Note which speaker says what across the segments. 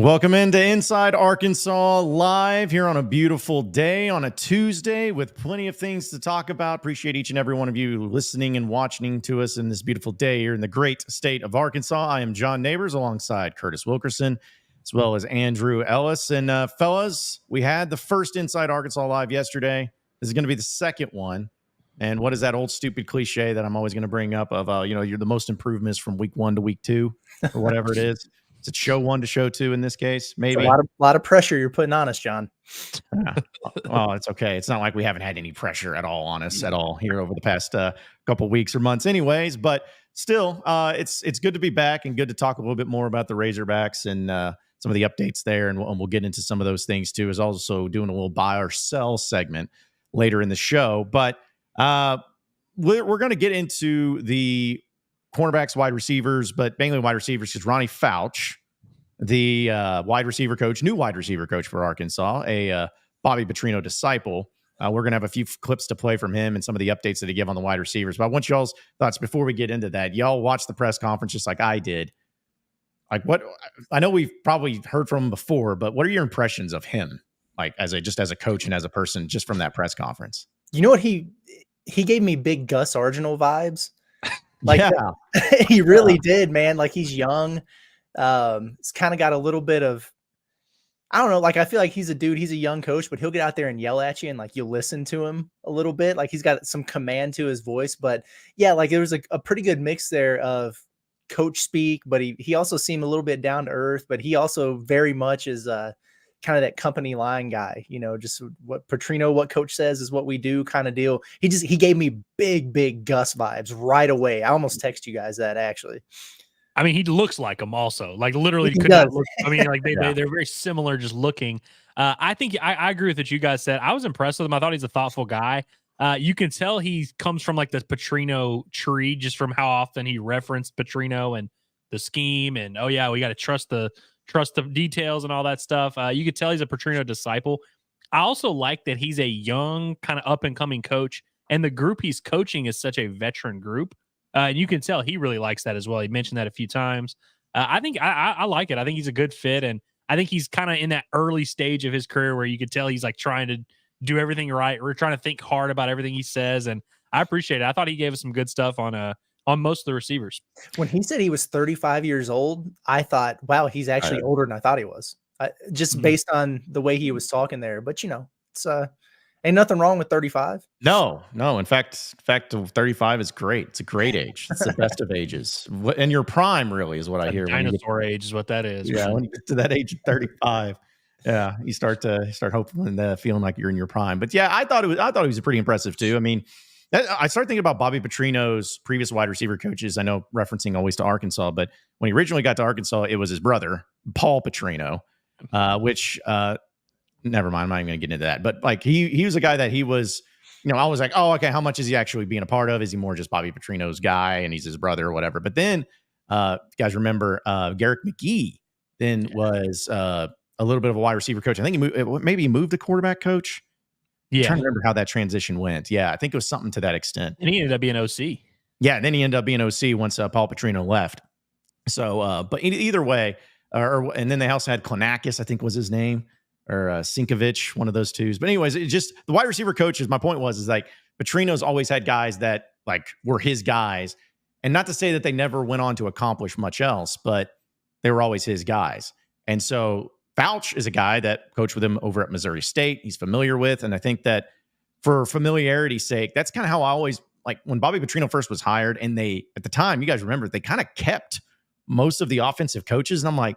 Speaker 1: Welcome into Inside Arkansas live here on a beautiful day on a Tuesday with plenty of things to talk about. Appreciate each and every one of you listening and watching to us in this beautiful day here in the great state of Arkansas. I am John Neighbors alongside Curtis Wilkerson as well as Andrew Ellis. And fellas, we had the first Inside Arkansas live yesterday. This is going to be the second one. And what is that old stupid cliche that I'm always going to bring up of, you're the most improvements from week 1 to week 2 or whatever it is. Is it show 1 to show 2 in this case? Maybe.
Speaker 2: It's a lot of pressure you're putting on us, John.
Speaker 1: Well, it's okay. It's not like we haven't had any pressure at all on us at all here over the past couple weeks or months anyways. But still, it's good to be back and good to talk a little bit more about the Razorbacks and some of the updates there. And we'll get into some of those things too. Is also doing a little buy or sell segment later in the show. But we're going to get into the cornerbacks, wide receivers, but mainly wide receivers because Ronnie Fouch, the wide receiver coach, new wide receiver coach for Arkansas, a Bobby Petrino disciple. We're going to have a few clips to play from him and some of the updates that he gave on the wide receivers. But I want y'all's thoughts before we get into that. Y'all watched the press conference just like I did. Like what? I know we've probably heard from him before, but what are your impressions of him, like as a coach and as a person, just from that press conference?
Speaker 2: You know what? He gave me big Gus Argenal vibes. Like
Speaker 1: yeah.
Speaker 2: He really did, man. Like he's young. It's kind of got a little bit of, I don't know. Like, I feel like he's a young coach, but he'll get out there and yell at you and like, you listen to him a little bit. Like he's got some command to his voice, but yeah, like there was a pretty good mix there of coach speak, but he also seemed a little bit down to earth, but he also very much is, kind of that company line guy, just what Petrino, what coach says is what we do kind of deal. He gave me big Gus vibes right away. I almost text you guys that actually.
Speaker 3: I mean, he looks like him also, like literally could not look. I mean, like they're very similar just looking. I think I agree with what you guys said. I was impressed with him. I thought he's a thoughtful guy. You can tell he comes from like the Petrino tree just from how often he referenced Petrino and the scheme and, oh yeah, we got to trust the details and all that stuff. You could tell he's a Petrino disciple. I also like that he's a young kind of up and coming coach, and the group he's coaching is such a veteran group. And you can tell he really likes that as well. He mentioned that a few times. I think I like it. I think he's a good fit, and I think he's kind of in that early stage of his career where you could tell he's like trying to do everything right. We're trying to think hard about everything he says, and I appreciate it. I thought he gave us some good stuff on most of the receivers.
Speaker 2: When he said he was 35 years old, I thought, wow, he's actually older than I thought he was. Just based on the way he was talking there. But it's ain't nothing wrong with 35.
Speaker 1: No. In fact, 35 is great. It's a great age. It's the best of ages. And your prime really is what I hear.
Speaker 3: Dinosaur age is what that is.
Speaker 1: Yeah, when you get to that age of 35, yeah, you start hoping and feeling like you're in your prime. But yeah, I thought he was pretty impressive too. I mean, I started thinking about Bobby Petrino's previous wide receiver coaches. I know referencing always to Arkansas, but when he originally got to Arkansas, it was his brother, Paul Petrino, which never mind. I'm not even going to get into that. But like he was a guy that he was, I was like, oh, okay, how much is he actually being a part of? Is he more just Bobby Petrino's guy and he's his brother or whatever? But then, you guys remember Garrick McGee then was a little bit of a wide receiver coach. I think he moved to quarterback coach. Yeah. I'm trying to remember how that transition went. Yeah, I think it was something to that extent.
Speaker 3: And he ended up being OC.
Speaker 1: Yeah, and then he ended up being OC once Paul Petrino left. So, but either way, and then they also had Klonakis, I think was his name, or Sinkovich, one of those twos. But anyways, it just the wide receiver coaches. My point is like Petrino's always had guys that like were his guys, and not to say that they never went on to accomplish much else, but they were always his guys. And so Fouch is a guy that coached with him over at Missouri State. He's familiar with, and I think that for familiarity's sake, that's kind of how I always like when Bobby Petrino first was hired. And they, at the time, you guys remember, they kind of kept most of the offensive coaches, and I'm like,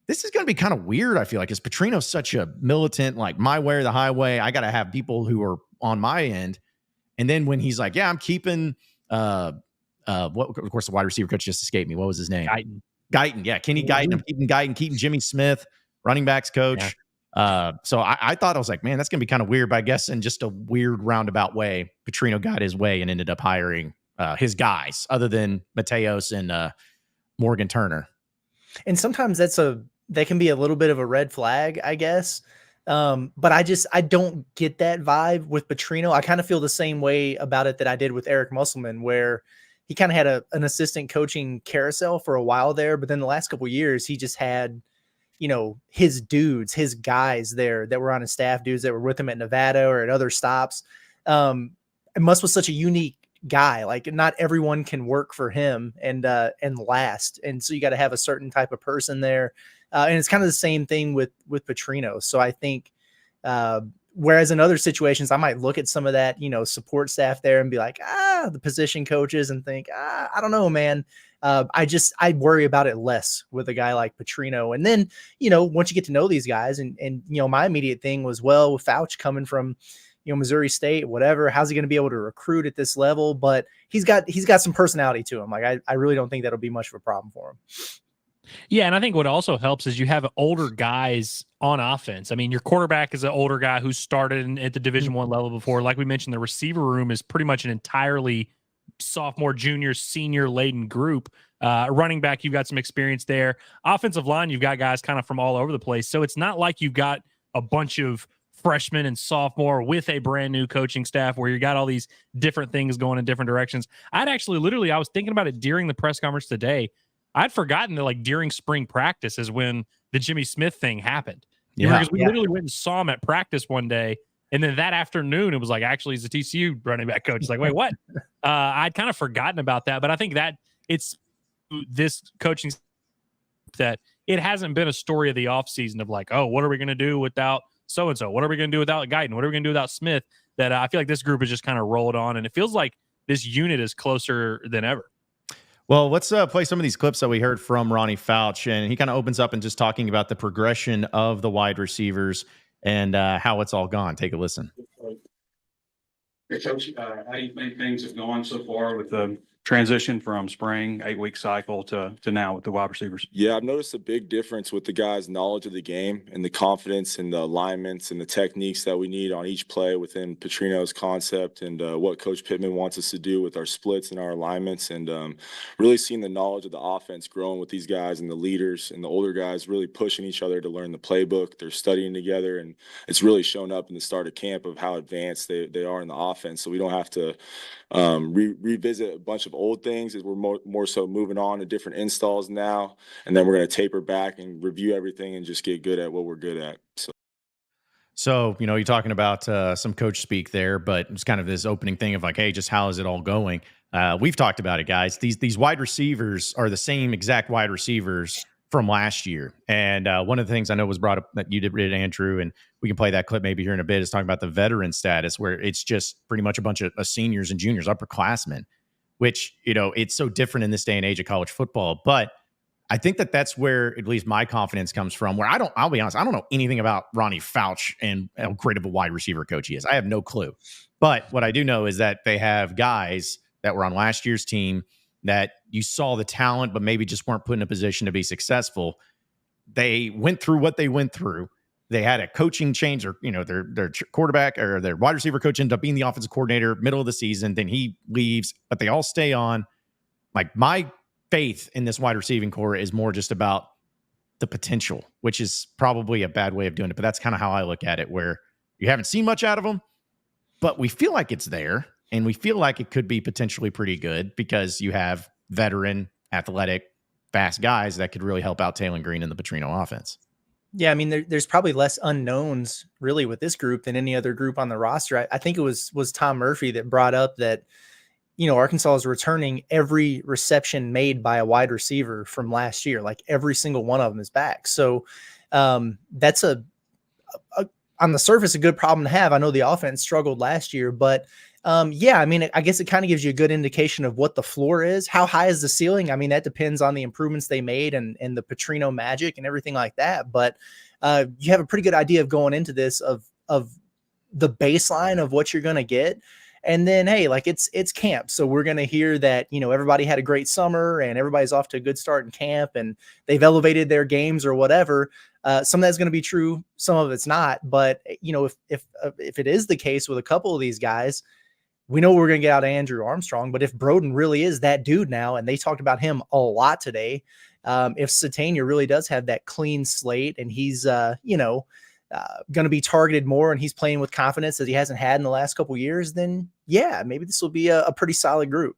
Speaker 1: this is going to be kind of weird. I feel like, is Petrino such a militant, like my way or the highway? I got to have people who are on my end. And then when he's like, yeah, I'm keeping, what? Of course, the wide receiver coach just escaped me. What was his name? Guyton. Yeah. Kenny Guyton. I'm keeping Guyton, keeping Jimmy Smith, running backs coach. Yeah. So I thought, I was like, man, that's going to be kind of weird, but I guess in just a weird roundabout way, Petrino got his way and ended up hiring his guys other than Mateos and Morgan Turner.
Speaker 2: And sometimes that can be a little bit of a red flag, I guess. But I don't get that vibe with Petrino. I kind of feel the same way about it that I did with Eric Musselman, where he kind of had an assistant coaching carousel for a while there, but then the last couple of years he just had, his dudes, his guys there that were on his staff, dudes that were with him at Nevada or at other stops. Musk was such a unique guy. Like, not everyone can work for him and last. And so you got to have a certain type of person there. And it's kind of the same thing with Petrino. So I think, whereas in other situations, I might look at some of that, support staff there and be like, the position coaches, and think, I don't know, man. I worry about it less with a guy like Petrino. And then, once you get to know these guys and my immediate thing was, well, with Fouch coming from, Missouri State, whatever, how's he going to be able to recruit at this level? But he's got some personality to him. Like, I really don't think that'll be much of a problem for him.
Speaker 3: Yeah, and I think what also helps is you have older guys on offense. I mean, your quarterback is an older guy who started at the Division I level before. Like we mentioned, the receiver room is pretty much an entirely sophomore, junior, senior laden group. Running back, you've got some experience there. Offensive line, you've got guys kind of from all over the place. So it's not like you've got a bunch of freshmen and sophomore with a brand new coaching staff where you got all these different things going in different directions. I was thinking about it during the press conference today. I'd forgotten that, like, during spring practice is when the Jimmy Smith thing happened. Because we literally went and saw him at practice one day, and then that afternoon it was like, actually, he's a TCU running back coach. It's like, wait, what? I'd kind of forgotten about that, but I think that it's this coaching that it hasn't been a story of the offseason of like, oh, what are we going to do without so-and-so? What are we going to do without Guyton? What are we going to do without Smith? That I feel like this group has just kind of rolled on, and it feels like this unit is closer than ever.
Speaker 1: Well, let's play some of these clips that we heard from Ronnie Fouch, and he kind of opens up and just talking about the progression of the wide receivers and how it's all gone. Take a listen.
Speaker 4: Hey, Coach, how do you think things have gone so far with the transition from spring 8-week cycle to now with the wide receivers?
Speaker 5: Yeah, I've noticed a big difference with the guys' knowledge of the game and the confidence and the alignments and the techniques that we need on each play within Petrino's concept and what Coach Pittman wants us to do with our splits and our alignments, and really seeing the knowledge of the offense growing with these guys and the leaders and the older guys really pushing each other to learn the playbook. They're studying together, and it's really shown up in the start of camp of how advanced they are in the offense. So we don't have to revisit a bunch of old things, as we're more so moving on to different installs now, and then we're going to taper back and review everything and just get good at what we're good at.
Speaker 1: So you're talking about some coach speak there, but it's kind of this opening thing of like, hey, just how is it all going? We've talked about it, guys. These wide receivers are the same exact wide receivers from last year. And one of the things I know was brought up that you did, Andrew, and we can play that clip maybe here in a bit, is talking about the veteran status, where it's just pretty much a bunch of seniors and juniors, upperclassmen, which, it's so different in this day and age of college football. But I think that's where at least my confidence comes from, where I'll be honest, I don't know anything about Ronnie Fouch and how great of a wide receiver coach he is. I have no clue. But what I do know is that they have guys that were on last year's team that you saw the talent, but maybe just weren't put in a position to be successful. They went through what they went through. They had a coaching change, or, their quarterback or their wide receiver coach ended up being the offensive coordinator middle of the season. Then he leaves, but they all stay on. Like, my faith in this wide receiving core is more just about the potential, which is probably a bad way of doing it. But that's kind of how I look at it, where you haven't seen much out of them, but we feel like it's there. And we feel like it could be potentially pretty good because you have veteran, athletic, fast guys that could really help out Taylen Green in the Petrino offense.
Speaker 2: Yeah, I mean, there's probably less unknowns really with this group than any other group on the roster. I think it was Tom Murphy that brought up that, Arkansas is returning every reception made by a wide receiver from last year. Like, every single one of them is back. So that's on the surface a good problem to have. I know the offense struggled last year, but yeah, I mean, I guess it kind of gives you a good indication of what the floor is. How high is the ceiling? I mean, that depends on the improvements they made and the Petrino magic and everything like that. But you have a pretty good idea of going into this of the baseline of what you're going to get. And then, hey, like, it's camp. So we're going to hear that, everybody had a great summer and everybody's off to a good start in camp and they've elevated their games or whatever. Some of that's going to be true. Some of it's not. But, if it is the case with a couple of these guys, we know we're going to get out of Andrew Armstrong, but if Broden really is that dude now, and they talked about him a lot today, if Satania really does have that clean slate and he's, going to be targeted more and he's playing with confidence that he hasn't had in the last couple of years, then yeah, maybe this will be a pretty solid group.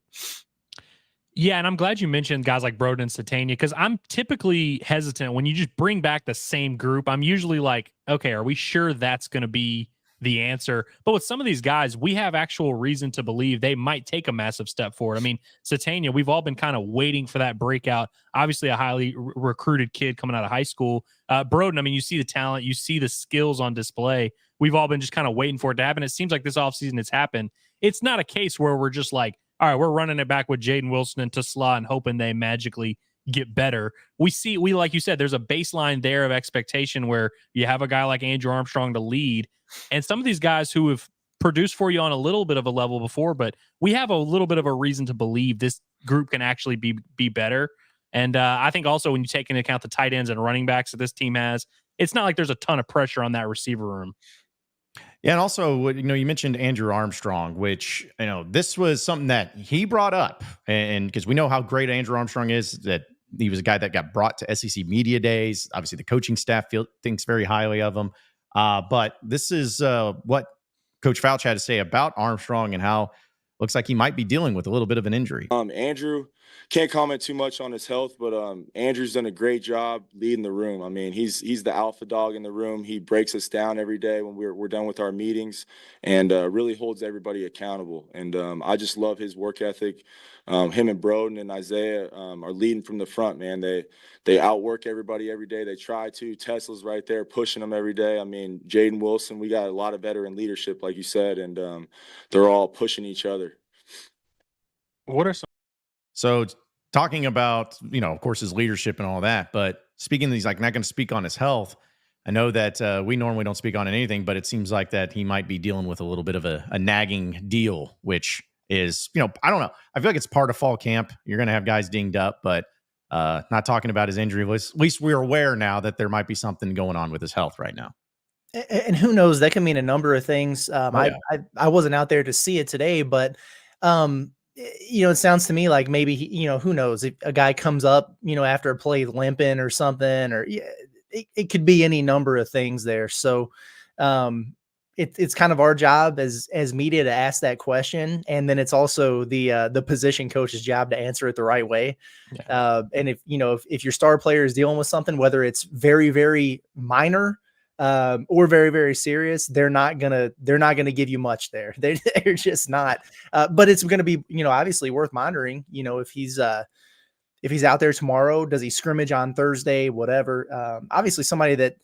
Speaker 3: Yeah, and I'm glad you mentioned guys like Broden and Satania, because I'm typically hesitant when you just bring back the same group. I'm usually like, okay, are we sure that's going to be the answer? But with some of these guys, we have actual reason to believe they might take a massive step forward. I mean, Satania, we've all been kind of waiting for that breakout. Obviously, a highly recruited kid coming out of high school. Broden, I mean, you see the talent, you see the skills on display. We've all been just kind of waiting for it to happen. It seems like this offseason it's happened. It's not a case where we're just like, all right, we're running it back with Jaden Wilson and Tesla and hoping they magically get better. We like you said, there's a baseline there of expectation where you have a guy like Andrew Armstrong to lead, and some of these guys who have produced for you on a little bit of a level before, but we have a little bit of a reason to believe this group can actually be better. And I think also when you take into account the tight ends and running backs that this team has, it's not like there's a ton of pressure on that receiver room.
Speaker 1: Yeah, and also, you mentioned Andrew Armstrong, which, this was something that he brought up. And because we know how great Andrew Armstrong is, that he was a guy that got brought to SEC Media Days. Obviously, the coaching staff thinks very highly of him. But this is what Coach Fouch had to say about Armstrong and how looks like he might be dealing with a little bit of an injury.
Speaker 5: Andrew, can't comment too much on his health, but Andrew's done a great job leading the room. I mean, he's the alpha dog in the room. He breaks us down every day when we're done with our meetings, and really holds everybody accountable. And I just love his work ethic. Him and Broden and Isaiah are leading from the front, man. They outwork everybody every day. They try to. Tesla's right there pushing them every day. I mean, Jaden Wilson, we got a lot of veteran leadership, like you said, and they're all pushing each other.
Speaker 3: What are some?
Speaker 1: So talking about, of course, his leadership and all that, but speaking, he's like not going to speak on his health. I know that we normally don't speak on anything, but it seems like that he might be dealing with a little bit of a nagging deal, which is, I don't know. I feel like it's part of fall camp. You're going to have guys dinged up, but not talking about his injury. At least we're aware now that there might be something going on with his health right now.
Speaker 2: And who knows? That can mean a number of things. I wasn't out there to see it today, but it sounds to me like maybe who knows, if a guy comes up, after a play limping or something, or it could be any number of things there. So it's kind of our job as media to ask that question, and then it's also the position coach's job to answer it the right way. Yeah. And if your star player is dealing with something, whether it's very, very minor or very, very serious, they're not gonna give you much there. They're just not. But it's gonna be, obviously worth monitoring. If he's out there tomorrow, does he scrimmage on Thursday? Whatever. Obviously, somebody that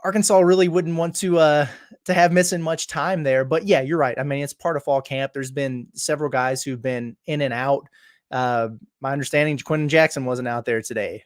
Speaker 2: Arkansas really wouldn't want to have missing much time there. But yeah, you're right. I mean, it's part of fall camp. There's been several guys who've been in and out. My understanding, Quentin Jackson wasn't out there today.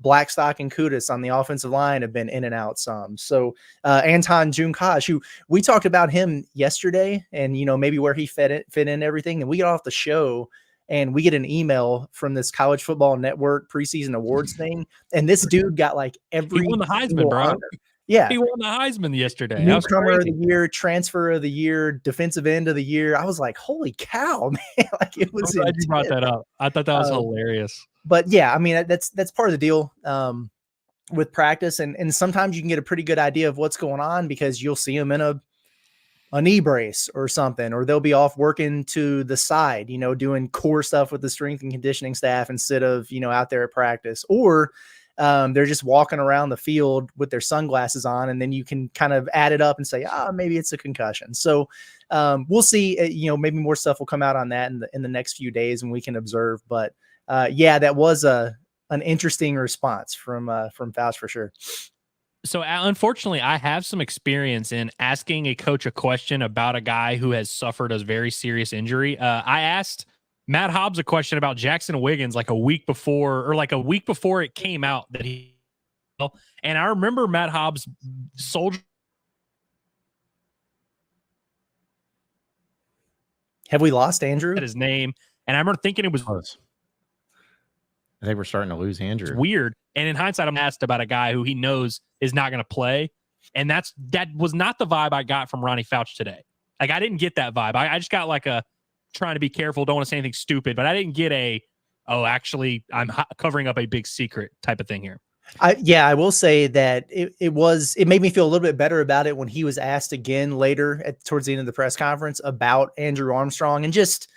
Speaker 2: Blackstock and Kudus on the offensive line have been in and out some. So Anton Junkash, who we talked about him yesterday, and maybe where he fit in everything, and we get off the show and we get an email from this College Football Network preseason awards thing, and this dude got like every
Speaker 3: he won the Heisman, bro.
Speaker 2: Honor. Yeah,
Speaker 3: he won the Heisman yesterday.
Speaker 2: Newcomer of the year, transfer of the year, defensive end of the year. I was like, "Holy cow, man!" Like it was.
Speaker 3: I'm glad you brought that up. I thought that was hilarious.
Speaker 2: But yeah, I mean that's part of the deal with practice, and sometimes you can get a pretty good idea of what's going on because you'll see them in a knee brace or something, or they'll be off working to the side, doing core stuff with the strength and conditioning staff instead of out there at practice, or they're just walking around the field with their sunglasses on, and then you can kind of add it up and say, maybe it's a concussion. So we'll see, maybe more stuff will come out on that in the next few days and we can observe. But yeah, that was an interesting response from Fouch for sure.
Speaker 3: So unfortunately, I have some experience in asking a coach a question about a guy who has suffered a very serious injury. I asked Matt Hobbs a question about Jackson Wiggins like a week before it came out that he, and I remember Matt Hobbs soldier.
Speaker 2: Have we lost Andrew?
Speaker 3: His name, and I remember thinking it was.
Speaker 1: I think we're starting to lose Andrew.
Speaker 3: It's weird. And in hindsight, I'm asked about a guy who he knows is not going to play, and that was not the vibe I got from Ronnie Fouch today. Like I didn't get that vibe. I just got like a trying to be careful, don't want to say anything stupid, but I didn't get actually I'm covering up a big secret type of thing here.
Speaker 2: I will say that it made me feel a little bit better about it when he was asked again later towards the end of the press conference about Andrew Armstrong, and just,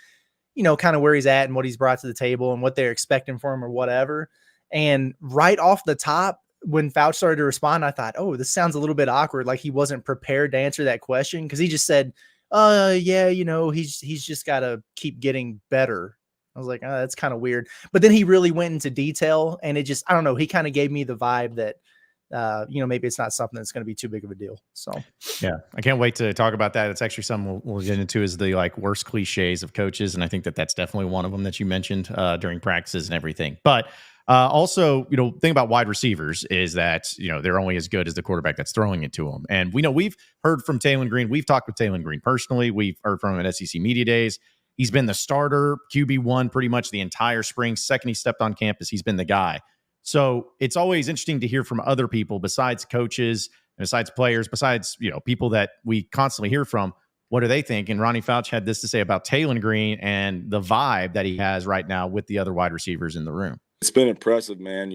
Speaker 2: kind of where he's at and what he's brought to the table and what they're expecting from him or whatever. And right off the top, when Fouch started to respond, I thought, oh, this sounds a little bit awkward. Like he wasn't prepared to answer that question. Cause he just said, yeah, he's just got to keep getting better. I was like, oh, that's kind of weird. But then he really went into detail, and it just, I don't know. He kind of gave me the vibe that, maybe it's not something that's going to be too big of a deal. So,
Speaker 1: yeah, I can't wait to talk about that. It's actually something we'll get into, is the like worst cliches of coaches. And I think that's definitely one of them that you mentioned during practices and everything. But also, thing about wide receivers is that, they're only as good as the quarterback that's throwing it to them. And we've heard from Taylen Green. We've talked with Taylen Green personally. We've heard from him at SEC Media Days. He's been the starter, QB1 pretty much the entire spring. Second he stepped on campus, he's been the guy. So it's always interesting to hear from other people besides coaches, besides players, besides, people that we constantly hear from. What do they think? And Ronnie Fouch had this to say about Taylen Green and the vibe that he has right now with the other wide receivers in the room.
Speaker 5: It's been impressive, man.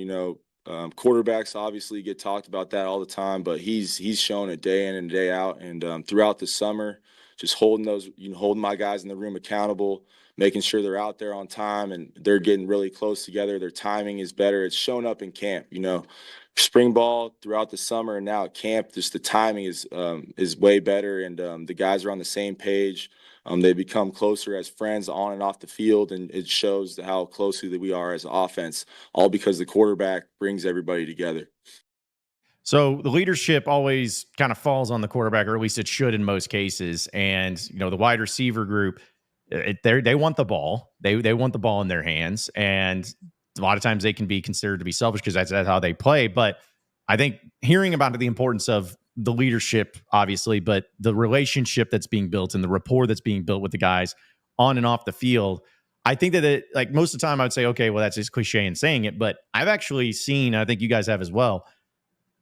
Speaker 5: Quarterbacks obviously get talked about that all the time, but he's shown it day in and day out. And throughout the summer, just holding my guys in the room accountable, making sure they're out there on time and they're getting really close together. Their timing is better. It's shown up in camp, spring ball throughout the summer and now at camp, just the timing is way better. And the guys are on the same page. They become closer as friends on and off the field, and it shows how closely that we are as an offense, all because the quarterback brings everybody together.
Speaker 1: So the leadership always kind of falls on the quarterback, or at least it should in most cases. And, the wide receiver group, they want the ball. They want the ball in their hands. And a lot of times they can be considered to be selfish because that's how they play. But I think hearing about the importance of the leadership, obviously, but the relationship that's being built and the rapport that's being built with the guys on and off the field, I think that most of the time I would say, okay, well, that's just cliche in saying it. But I've actually seen, I think you guys have as well,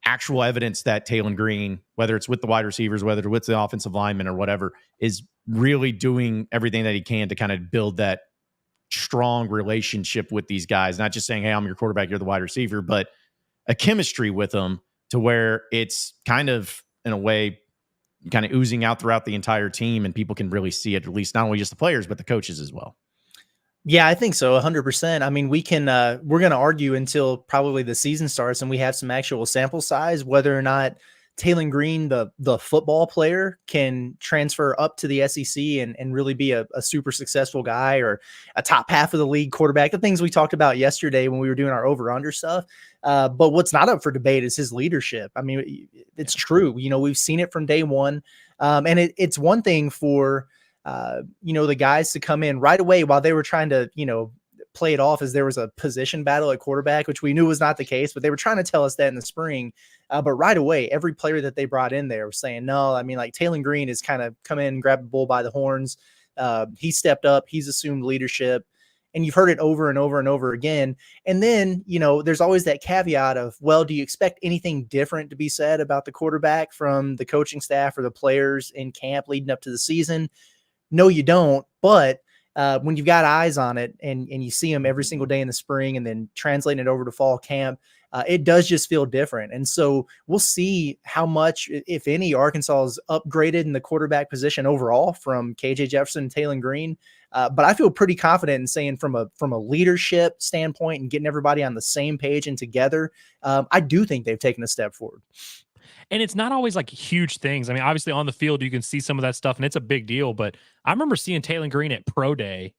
Speaker 1: actual evidence that Taylen Green, whether it's with the wide receivers, whether it's with the offensive linemen or whatever, is really doing everything that he can to kind of build that strong relationship with these guys. Not just saying, hey, I'm your quarterback, you're the wide receiver, but a chemistry with them to where it's kind of, in a way, kind of oozing out throughout the entire team, and people can really see it, at least not only just the players, but the coaches as well.
Speaker 2: Yeah, I think so. 100%. I mean, we're going to argue until probably the season starts and we have some actual sample size, whether or not Taylen Green, the football player, can transfer up to the SEC and really be a super successful guy or a top half of the league quarterback, the things we talked about yesterday when we were doing our over-under stuff. But what's not up for debate is his leadership. I mean, it's true. We've seen it from day one. And it's one thing for, the guys to come in right away while they were trying to, play it off as there was a position battle at quarterback, which we knew was not the case, but they were trying to tell us that in the spring. But right away, every player that they brought in there was saying, no, I mean, like Taylen Green has kind of come in and grabbed the bull by the horns. He stepped up, he's assumed leadership, and you've heard it over and over and over again. And then, there's always that caveat of, well, do you expect anything different to be said about the quarterback from the coaching staff or the players in camp leading up to the season? No, you don't. But when you've got eyes on it and you see them every single day in the spring and then translating it over to fall camp, it does just feel different. And so we'll see how much, if any, Arkansas is upgraded in the quarterback position overall from KJ Jefferson and Taylen Green. But I feel pretty confident in saying from a leadership standpoint and getting everybody on the same page and together, I do think they've taken a step forward.
Speaker 3: And it's not always like huge things. I mean, obviously on the field, you can see some of that stuff and it's a big deal, but I remember seeing Taylen Green at Pro Day,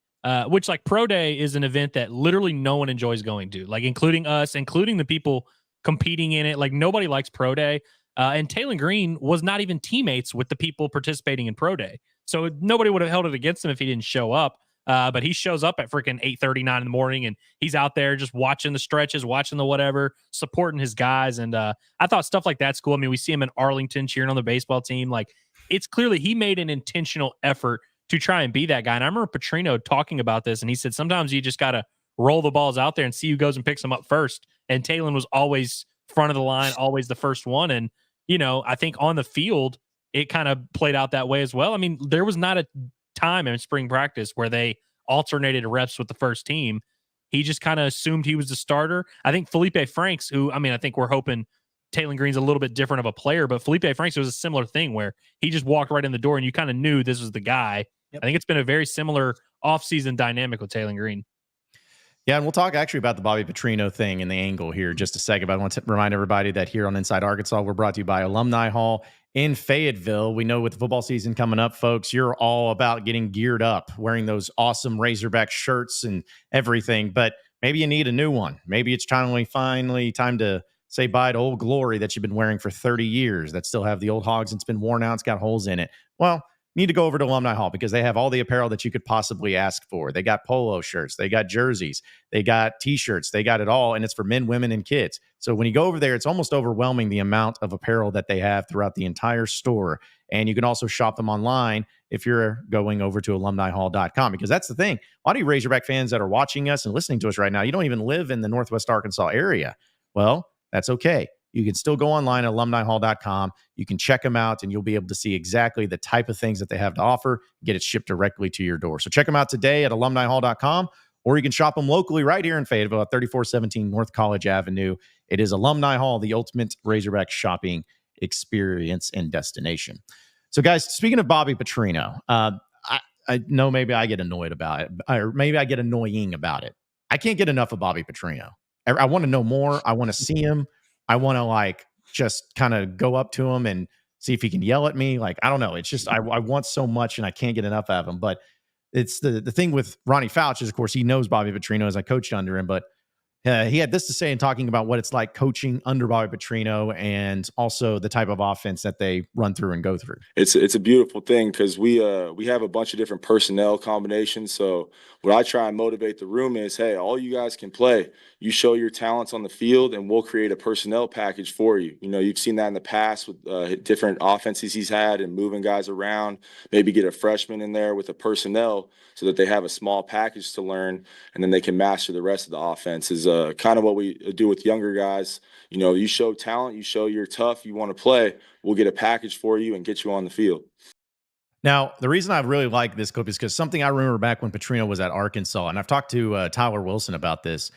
Speaker 3: which like Pro Day is an event that literally no one enjoys going to, like including us, including the people competing in it. Like nobody likes Pro Day. And Taylen Green was not even teammates with the people participating in Pro Day. So nobody would have held it against him if he didn't show up. But he shows up at freaking 8:39 in the morning and he's out there just watching the stretches, watching the whatever, supporting his guys. And I thought stuff like that's cool. I mean, we see him in Arlington cheering on the baseball team. Like it's clearly he made an intentional effort to try and be that guy. And I remember Petrino talking about this and he said, sometimes you just got to roll the balls out there and see who goes and picks them up first. And Taylen was always front of the line, always the first one. And, I think on the field, it kind of played out that way as well. I mean, there was not a time in spring practice where they alternated reps with the first team. He just kind of assumed he was the starter. I think Felipe Franks, I think we're hoping Taylen Green's a little bit different of a player, but Felipe Franks was a similar thing where he just walked right in the door and you kind of knew this was the guy. I think it's been a very similar offseason dynamic with Taylor Green.
Speaker 1: Yeah, and we'll talk actually about the Bobby Petrino thing and the angle here in just a second. But I want to remind everybody that here on Inside Arkansas, we're brought to you by Alumni Hall in Fayetteville. We know with the football season coming up, folks, you're all about getting geared up, wearing those awesome Razorback shirts and everything. But maybe you need a new one. Maybe it's finally time to say bye to Old Glory that you've been wearing for 30 years that still have the old Hogs. It's been worn out. It's got holes in it. Well, you need to go over to Alumni Hall because they have all the apparel that you could possibly ask for. They got polo shirts. They got jerseys. They got T-shirts. They got it all, and it's for men, women, and kids. So when you go over there, it's almost overwhelming the amount of apparel that they have throughout the entire store. And you can also shop them online if you're going over to alumnihall.com, because that's the thing. A lot of you Razorback fans that are watching us and listening to us right now, you don't even live in the Northwest Arkansas area. Well, that's okay. You can still go online at alumnihall.com. You can check them out, and you'll be able to see exactly the type of things that they have to offer, get it shipped directly to your door. So check them out today at alumnihall.com, or you can shop them locally right here in Fayetteville at 3417 North College Avenue. It is Alumni Hall, the ultimate Razorback shopping experience and destination. So, guys, speaking of Bobby Petrino, I know maybe I get annoyed about it, or maybe I get annoying about it. I can't get enough of Bobby Petrino. I want to know more. I want to see him. I want to just kind of go up to him and see if he can yell at me. I don't know. It's just, I want so much and I can't get enough of him. But it's the thing with Ronnie Fouch is, of course, he knows Bobby Petrino as I coached under him, but he had this to say in talking about what it's like coaching under Bobby Petrino and also the type of offense that they run through and go through.
Speaker 5: It's a beautiful thing because we have a bunch of different personnel combinations. So what I try and motivate the room is, hey, all you guys can play. You show your talents on the field, and we'll create a personnel package for you. You've seen that in the past with different offenses he's had and moving guys around. Maybe get a freshman in there with a personnel so that they have a small package to learn, and then they can master the rest of the offense. Is kind of what we do with younger guys. You show talent, you show you're tough, you want to play, we'll get a package for you and get you on the field.
Speaker 1: Now, the reason I really like this clip is because something I remember back when Petrino was at Arkansas, and I've talked to Tyler Wilson about this.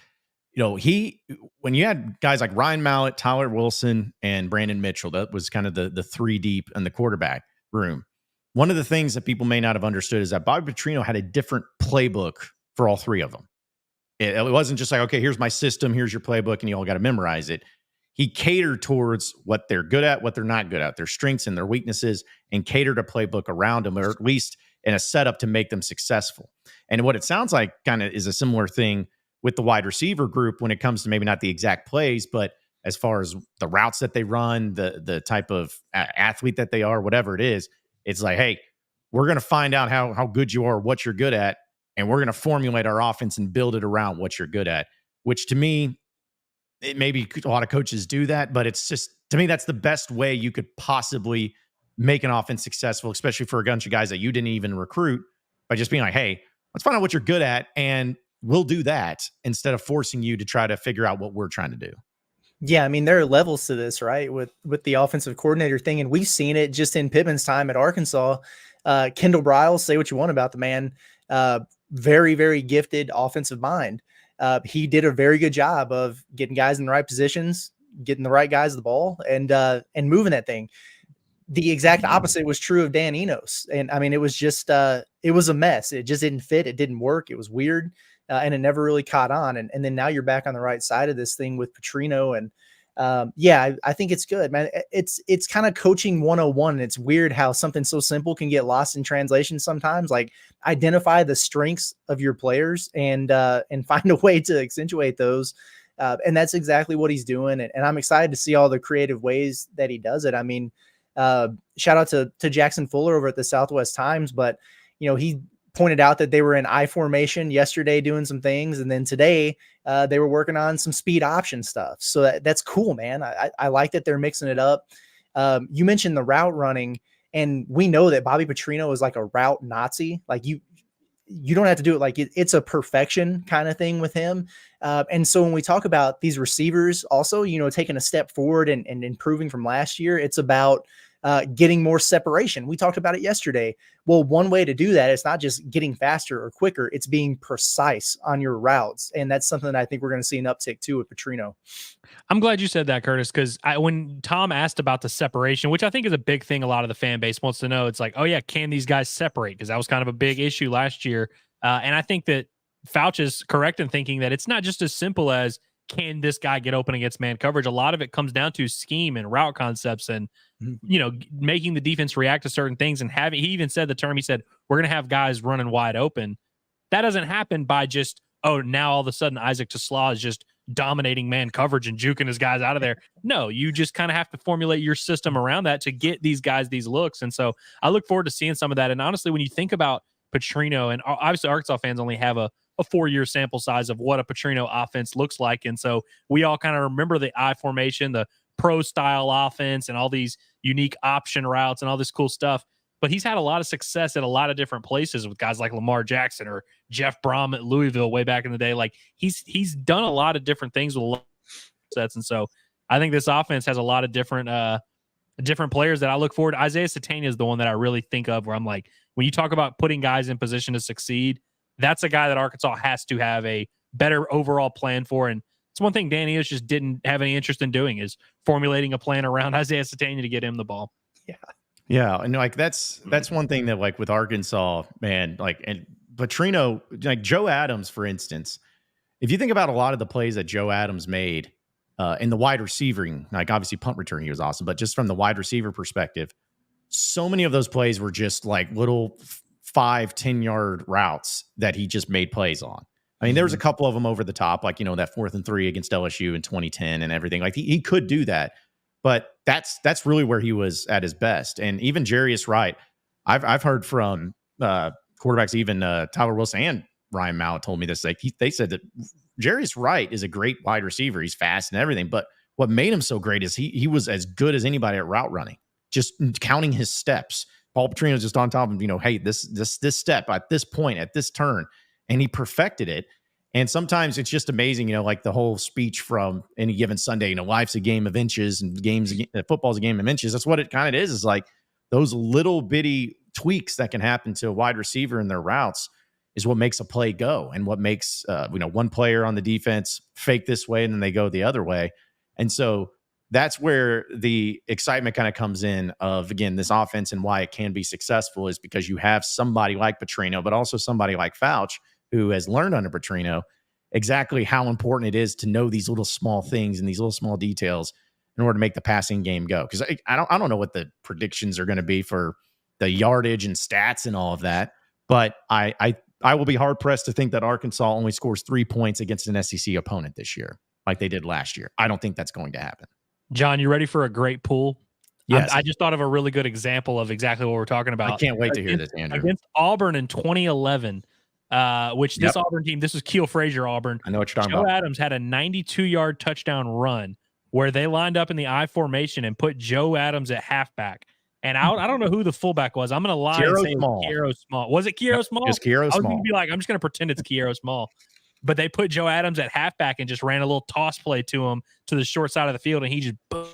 Speaker 1: When you had guys like Ryan Mallett, Tyler Wilson, and Brandon Mitchell, that was kind of the three deep in the quarterback room. One of the things that people may not have understood is that Bobby Petrino had a different playbook for all three of them. It wasn't just like, okay, here's my system, here's your playbook, and you all got to memorize it. He catered towards what they're good at, what they're not good at, their strengths and their weaknesses, and catered a playbook around them, or at least in a setup to make them successful. And what it sounds like kind of is a similar thing with the wide receiver group when it comes to maybe not the exact plays, but as far as the routes that they run, the type of athlete that they are, whatever it is, it's like, hey, we're going to find out how good you are, what you're good at, and we're going to formulate our offense and build it around what you're good at, which to me, maybe a lot of coaches do that, but it's just, to me, that's the best way you could possibly make an offense successful, especially for a bunch of guys that you didn't even recruit, by just being like, hey, let's find out what you're good at, and we'll do that instead of forcing you to try to figure out what we're trying to do.
Speaker 2: Yeah, I mean, there are levels to this, right? With the offensive coordinator thing, and we've seen it just in Pittman's time at Arkansas. Kendall Briles, say what you want about the man, very, very gifted offensive mind. He did a very good job of getting guys in the right positions, getting the right guys the ball, and moving that thing. The exact opposite was true of Dan Enos. And I mean, it was just, it was a mess. It just didn't fit. It didn't work. It was weird. And it never really caught on. And then now you're back on the right side of this thing with Petrino. And I think it's good, man. It's kind of coaching 101. And it's weird how something so simple can get lost in translation sometimes. Like, identify the strengths of your players and find a way to accentuate those. And that's exactly what he's doing. And I'm excited to see all the creative ways that he does it. I mean, shout out to Jackson Fuller over at the Southwest Times, but he pointed out that they were in I formation yesterday doing some things. And then today they were working on some speed option stuff. So that's cool, man. I like that they're mixing it up. You mentioned the route running, and we know that Bobby Petrino is like a route Nazi. Like you don't have to do it. Like it's a perfection kind of thing with him. And so when we talk about these receivers also, taking a step forward and improving from last year, it's about getting more separation. We talked about it yesterday. Well, one way to do that is not just getting faster or quicker, it's being precise on your routes. And that's something that I think we're going to see an uptick too with Petrino.
Speaker 3: I'm glad you said that, Curtis, because when Tom asked about the separation, which I think is a big thing a lot of the fan base wants to know, it's like, oh yeah, can these guys separate? Because that was kind of a big issue last year. And I think that Fouch is correct in thinking that it's not just as simple as, can this guy get open against man coverage? A lot of it comes down to scheme and route concepts and, making the defense react to certain things. And he even said the term, he said, we're going to have guys running wide open. That doesn't happen by just, oh, now all of a sudden Isaac Taslaw is just dominating man coverage and juking his guys out of there. No, you just kind of have to formulate your system around that to get these guys these looks. And so I look forward to seeing some of that. And honestly, when you think about Petrino, and obviously Arkansas fans only have a 4-year sample size of what a Petrino offense looks like. And so we all kind of remember the I formation, the pro style offense, and all these unique option routes and all this cool stuff. But he's had a lot of success at a lot of different places with guys like Lamar Jackson or Jeff Brom at Louisville way back in the day. Like he's done a lot of different things with a lot of sets. And so I think this offense has a lot of different players that I look forward to. Isaiah Satania is the one that I really think of where I'm like, when you talk about putting guys in position to succeed, that's a guy that Arkansas has to have a better overall plan for. And it's one thing Dan Eos just didn't have any interest in doing, is formulating a plan around Isaiah Satania to get him the ball.
Speaker 2: Yeah.
Speaker 1: Yeah. And like, that's one thing that, like, with Arkansas, man, like, and Petrino, like Joe Adams, for instance, if you think about a lot of the plays that Joe Adams made in the wide receiving, like obviously punt return, he was awesome, but just from the wide receiver perspective, so many of those plays were just like little 5-10 yard routes that he just made plays on. I mean, there was a couple of them over the top, like, that 4th and 3 against LSU in 2010 and everything. Like he could do that, but that's really where he was at his best. And even Jarius Wright, I've heard from quarterbacks, even Tyler Wilson and Ryan Mallett told me this. Like they said that Jarius Wright is a great wide receiver. He's fast and everything, but what made him so great is he was as good as anybody at route running, just counting his steps. Paul Petrino's just on top of him, hey, this step at this point, at this turn, and he perfected it. And sometimes it's just amazing, like the whole speech from Any Given Sunday, life's a game of inches and football's a game of inches. That's what it kind of is like those little bitty tweaks that can happen to a wide receiver in their routes is what makes a play go, and what makes, one player on the defense fake this way and then they go the other way. And so that's where the excitement kind of comes in of, again, this offense and why it can be successful is because you have somebody like Petrino, but also somebody like Fouch, who has learned under Petrino exactly how important it is to know these little small things and these little small details in order to make the passing game go. Because I don't know what the predictions are going to be for the yardage and stats and all of that, but I will be hard pressed to think that Arkansas only scores 3 points against an SEC opponent this year like they did last year. I don't think that's going to happen.
Speaker 3: John, you ready for a great pool?
Speaker 1: Yes.
Speaker 3: I just thought of a really good example of exactly what we're talking about.
Speaker 1: I can't wait to hear this, Andrew.
Speaker 3: Against Auburn in 2011, which this Auburn team, this was Keel Frazier Auburn.
Speaker 1: I know what you're talking
Speaker 3: Joe
Speaker 1: about.
Speaker 3: Adams had a 92-yard touchdown run where they lined up in the I formation and put Joe Adams at halfback. And I don't know who the fullback was. I'm going to lie and say Kiero Small. Was it Kiero Small?
Speaker 1: Just Kiero Small.
Speaker 3: I was going to be like, I'm just going to pretend it's Kiero Small. But they put Joe Adams at halfback and just ran a little toss play to him to the short side of the field, and he just boom.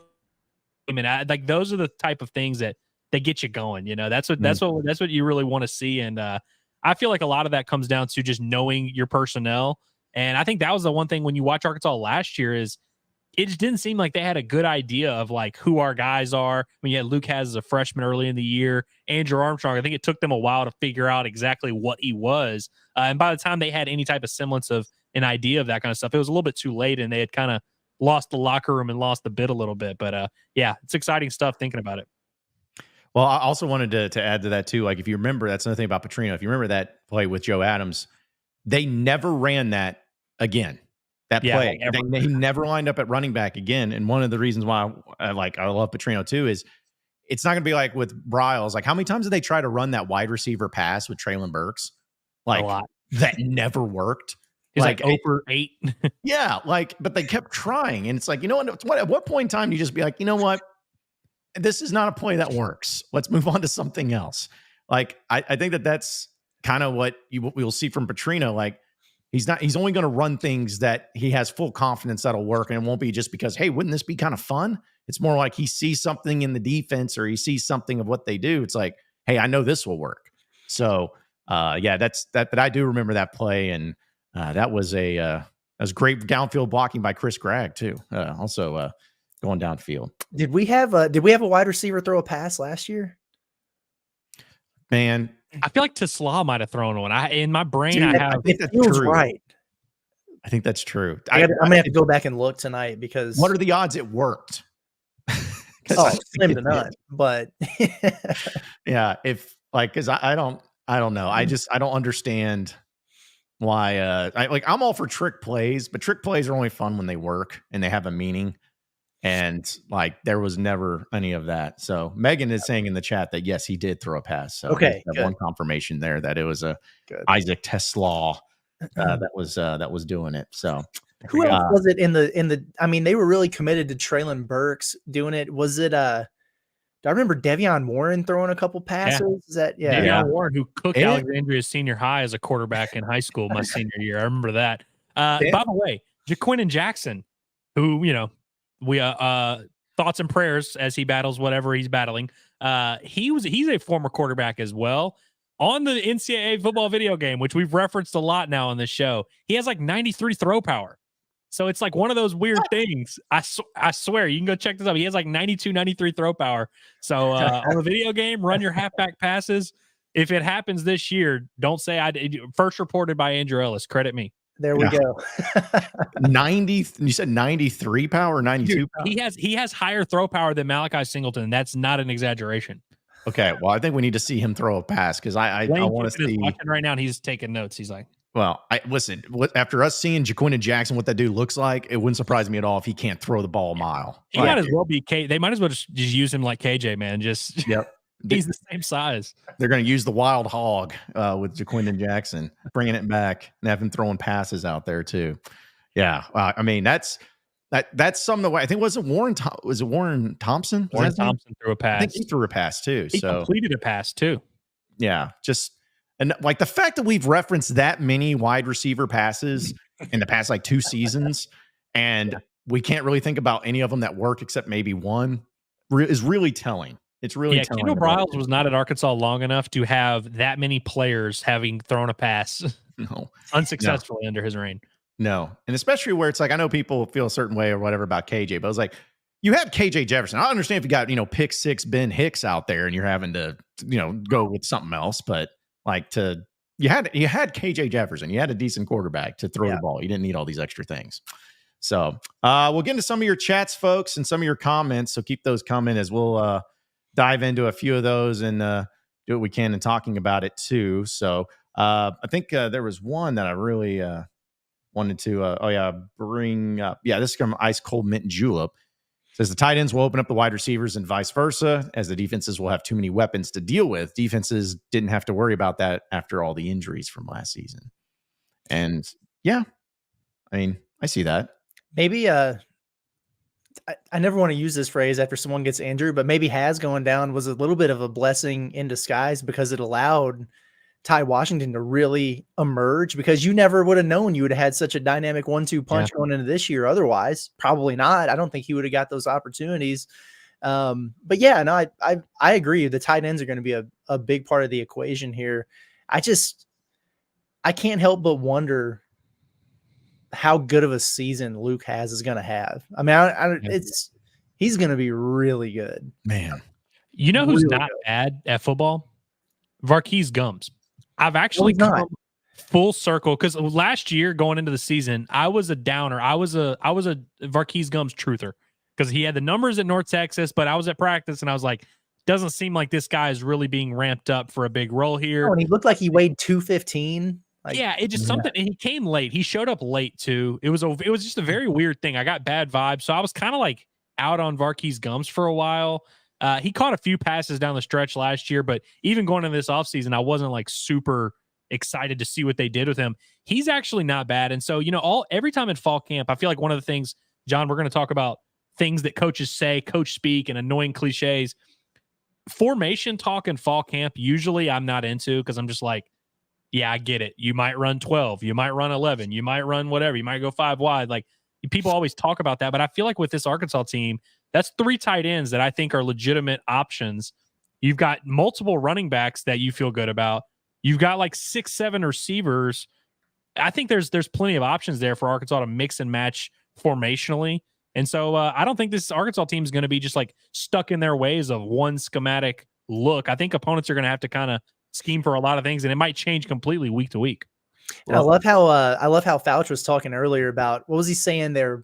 Speaker 3: I mean, like those are the type of things that get you going. That's what you really want to see. And I feel like a lot of that comes down to just knowing your personnel. And I think that was the one thing when you watch Arkansas last year is it just didn't seem like they had a good idea of like who our guys are. I mean, you had Luke Has as a freshman early in the year, Andrew Armstrong. I think it took them a while to figure out exactly what he was. And by the time they had any type of semblance of an idea of that kind of stuff, it was a little bit too late, and they had kind of lost the locker room and lost the bid a little bit. But yeah, it's exciting stuff thinking about it.
Speaker 1: Well, I also wanted to add to that too. Like, if you remember, that's another thing about Petrino. If you remember that play with Joe Adams, they never ran that again. That play, they never lined up at running back again. And one of the reasons why I love Petrino too is it's not going to be like with Bryles. Like, how many times did they try to run that wide receiver pass with Traylon Burks? Like,
Speaker 3: a lot.
Speaker 1: That never worked.
Speaker 3: He's like 0-8.
Speaker 1: Yeah, but they kept trying. And it's like, at what point in time do you just be like, you know what? This is not a play that works. Let's move on to something else. Like, I think that's kind of what we'll see from Petrino. Like, he's only going to run things that he has full confidence that'll work. And it won't be just because, hey, wouldn't this be kind of fun? It's more like he sees something in the defense or he sees something of what they do. It's like, hey, I know this will work. So yeah, that's that. I do remember that play, and that was great downfield blocking by Chris Gregg too. Also going downfield.
Speaker 2: Did we have a wide receiver throw a pass last year?
Speaker 1: Man,
Speaker 3: I feel like Tesla might have thrown one. In my brain,
Speaker 2: Dude,
Speaker 3: I
Speaker 1: think that's
Speaker 2: feels
Speaker 1: true.
Speaker 2: right.
Speaker 1: I think that's true.
Speaker 2: I'm gonna have to go back and look tonight because
Speaker 1: what are the odds it worked?
Speaker 2: Slim to none. But
Speaker 1: yeah, if like, because I don't know. I don't understand why. I'm all for trick plays, but trick plays are only fun when they work and they have a meaning. And like, there was never any of that. So Megan is saying in the chat that yes, he did throw a pass. So
Speaker 2: okay,
Speaker 1: one confirmation there that it was Isaac Tesla that was doing it. So
Speaker 2: who else was it in the? I mean, they were really committed to Traylon Burks doing it. Was it? I remember Devion Warren throwing a couple passes.
Speaker 3: Yeah.
Speaker 2: Is that
Speaker 3: Devion Warren, who cooked Alexandria Senior High as a quarterback in high school my senior year. I remember that. By the way, Jaquin Jackson, who we thoughts and prayers as he battles whatever he's battling. He's a former quarterback as well on the NCAA football video game, which we've referenced a lot now on this show. He has like 93 throw power. So it's like one of those weird things. I swear, you can go check this out. He has like 92, 93 throw power. So on the video game, run your halfback passes. If it happens this year, don't say I did. First reported by Andrew Ellis. Credit me.
Speaker 2: There we go.
Speaker 1: 90. You said 93 power, 92
Speaker 3: Dude,
Speaker 1: power?
Speaker 3: He has higher throw power than Malachi Singleton. That's not an exaggeration.
Speaker 1: Okay, well, I think we need to see him throw a pass because I want to see.
Speaker 3: Watching right now, and he's taking notes. He's like,
Speaker 1: well, listen. After us seeing Jaquin Jackson, what that dude looks like, it wouldn't surprise me at all if he can't throw the ball a mile.
Speaker 3: He might as well be They might as well just use him like KJ, man. Just
Speaker 1: yep.
Speaker 3: He's the same size.
Speaker 1: They're going to use the wild hog with Jaquin Jackson, bringing it back and have him throwing passes out there too. Yeah, I mean that's some of the way. I think was it Warren Thompson?
Speaker 3: Warren Thompson threw a pass.
Speaker 1: I think he threw a pass too.
Speaker 3: He completed a pass too.
Speaker 1: Yeah, and like the fact that we've referenced that many wide receiver passes in the past like 2 seasons, and we can't really think about any of them that worked except maybe one is really telling. It's really telling.
Speaker 3: Kendall Briles was not at Arkansas long enough to have that many players having thrown a pass unsuccessfully under his reign.
Speaker 1: No, and especially where it's like, I know people feel a certain way or whatever about KJ, but I was like, you had KJ Jefferson. I understand if you got, pick 6 Ben Hicks out there and you're having to, go with something else, but like you had KJ Jefferson. You had a decent quarterback to throw the ball. You didn't need all these extra things. So we'll get into some of your chats, folks, and some of your comments. So keep those coming as we'll dive into a few of those and do what we can in talking about it too. So I think there was one that I really wanted to bring up. Yeah, this is from Ice Cold Mint Julep. It says the tight ends will open up the wide receivers and vice versa, as the defenses will have too many weapons to deal with. Defenses didn't have to worry about that after all the injuries from last season. And yeah, I mean, I see that.
Speaker 2: Maybe I never want to use this phrase after someone gets injured, but maybe Has going down was a little bit of a blessing in disguise because it allowed Ty Washington to really emerge, because you never would have known you would have had such a dynamic 1-2 punch going into this year. Otherwise, probably not. I don't think he would have got those opportunities. But yeah, no, I agree. The tight ends are going to be a big part of the equation here. I can't help but wonder how good of a season Luke is going to have. I mean, he's going to be really good,
Speaker 1: man.
Speaker 3: You know who's really not bad at football? Varkey's Gums. I've actually come full circle, because last year going into the season, I was a downer. I was a Varkey's Gums truther, because he had the numbers at North Texas, but I was at practice and I was like, doesn't seem like this guy is really being ramped up for a big role here.
Speaker 2: Oh, and he looked like he weighed 215.
Speaker 3: It just something. And he came late. He showed up late too. It was just a very weird thing. I got bad vibes, so I was kind of like out on Varkey's Gums for a while. He caught a few passes down the stretch last year, but even going into this offseason, I wasn't like super excited to see what they did with him. He's actually not bad. And so, every time in fall camp, I feel like one of the things, John, we're going to talk about things that coaches say, coach speak, and annoying cliches. Formation talk in fall camp, usually I'm not into, because I'm just like, yeah, I get it. You might run 12. You might run 11. You might run whatever. You might go 5 wide. Like, people always talk about that. But I feel like with this Arkansas team, That's 3 tight ends that I think are legitimate options. You've got multiple running backs that you feel good about. You've got like 6, 7 receivers. I think there's plenty of options there for Arkansas to mix and match formationally. And so I don't think this Arkansas team is going to be just like stuck in their ways of one schematic look. I think opponents are going to have to kind of scheme for a lot of things, and it might change completely week to week.
Speaker 2: Well, I love how Fouch was talking earlier about, what was he saying? They're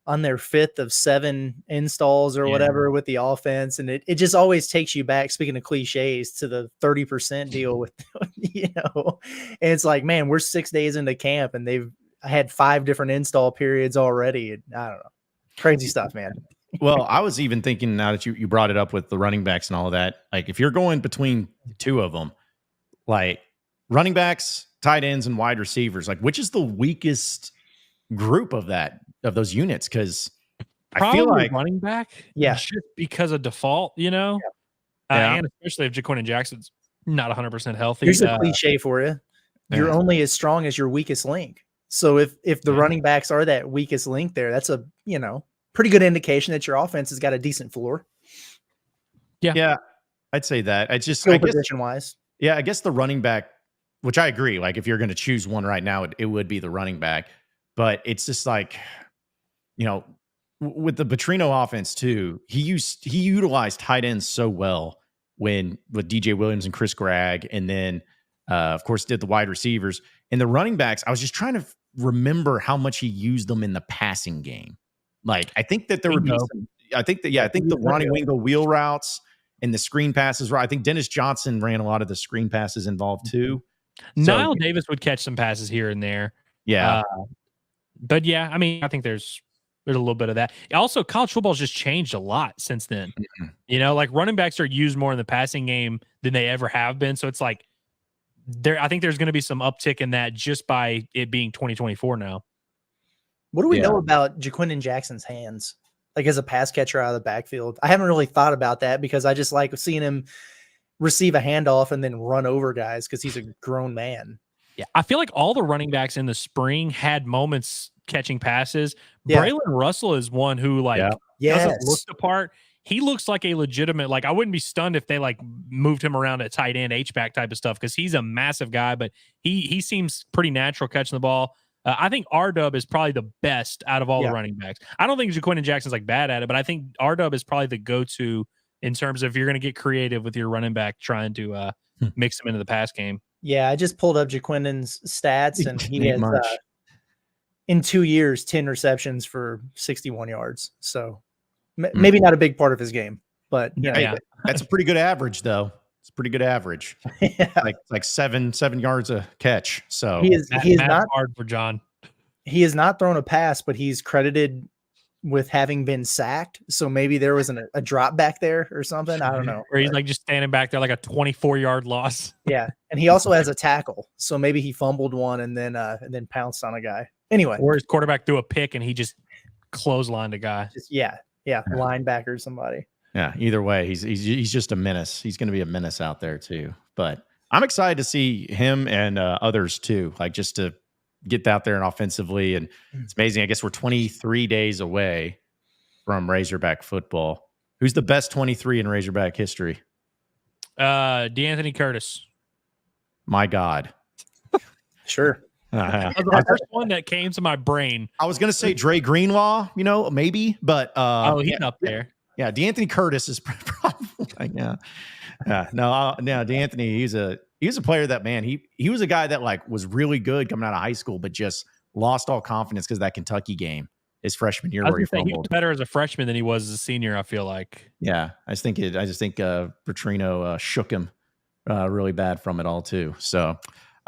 Speaker 2: on their 5th of 7 installs or whatever with the offense, and it just always takes you back. Speaking of cliches, to the 30% deal with and it's like, man, we're 6 days into camp and they've had 5 different install periods already. And I don't know, crazy stuff, man.
Speaker 1: Well, I was even thinking, now that you brought it up with the running backs and all of that, like if you're going between 2 of them, like running backs, tight ends, and wide receivers, like which is the weakest group of those units? Because I feel like
Speaker 3: running back, just because of default, and especially if Jaquindon Jackson's not 100% healthy.
Speaker 2: Here's a cliche for you: you're only as strong as your weakest link. So if the running backs are that weakest link there, that's a pretty good indication that your offense has got a decent floor.
Speaker 1: Yeah, I'd say that. I guess
Speaker 2: position wise.
Speaker 1: Yeah, I guess the running back, which I agree. Like if you're going to choose one right now, it would be the running back. But it's just like, with the Petrino offense too, he utilized tight ends so well with DJ Williams and Chris Gregg, and then of course did the wide receivers and the running backs. I was just trying to remember how much he used them in the passing game. Like I think that there would be I think the Ronnie Wingo wheel routes and the screen passes. Right, I think Dennis Johnson ran a lot of the screen passes involved too.
Speaker 3: Niall Davis would catch some passes here and there.
Speaker 1: Yeah.
Speaker 3: But yeah, I mean, I think there's a little bit of that. Also, college football's just changed a lot since then. Like running backs are used more in the passing game than they ever have been. So it's like I think there's going to be some uptick in that just by it being 2024 now.
Speaker 2: What do we know about Jaquindon Jackson's hands? Like as a pass catcher out of the backfield? I haven't really thought about that because I just like seeing him receive a handoff and then run over guys because he's a grown man.
Speaker 3: Yeah, I feel like all the running backs in the spring had moments catching passes.
Speaker 2: Yeah.
Speaker 3: Braylon Russell is one who doesn't look the part. He looks like a legitimate, like I wouldn't be stunned if they like moved him around at tight end, H-back type of stuff because he's a massive guy, but he seems pretty natural catching the ball. I think R-Dub is probably the best out of all the running backs. I don't think Jaquindon Jackson's like bad at it, but I think R-Dub is probably the go-to in terms of if you're going to get creative with your running back trying to mix him into the pass game.
Speaker 2: Yeah, I just pulled up Jaquindon's stats, and he has in 2 years 10 receptions for 61 yards. So maybe not a big part of his game, but
Speaker 1: that's a pretty good average, though. It's a pretty good average. Like 7 yards a catch. So
Speaker 2: he is not
Speaker 3: hard for John.
Speaker 2: He has not thrown a pass, but he's credited with having been sacked. So maybe there was a drop back there or something. I don't know.
Speaker 3: Or he's like just standing back there like a 24-yard loss.
Speaker 2: Yeah. And he also has a tackle. So maybe he fumbled one and then pounced on a guy. Anyway.
Speaker 3: Or his quarterback threw a pick and he just clotheslined a guy.
Speaker 2: Linebacker somebody.
Speaker 1: Yeah. Either way, he's just a menace. He's going to be a menace out there too. But I'm excited to see him and others too. Like just to get out there and offensively. And it's amazing. I guess we're 23 days away from Razorback football. Who's the best 23 in Razorback history?
Speaker 3: DeAnthony Curtis.
Speaker 1: My God.
Speaker 2: Sure.
Speaker 3: The first one that came to my brain.
Speaker 1: I was going to say Trey Greenlaw, maybe, but
Speaker 3: he's up there.
Speaker 1: Yeah, DeAnthony Curtis is probably No, DeAnthony, he was a player that, man, he was a guy that like was really good coming out of high school, but just lost all confidence because that Kentucky game his freshman year where he fumbled.
Speaker 3: He was better as a freshman than he was as a senior, I feel like.
Speaker 1: Yeah, I just think Petrino shook him really bad from it all too. So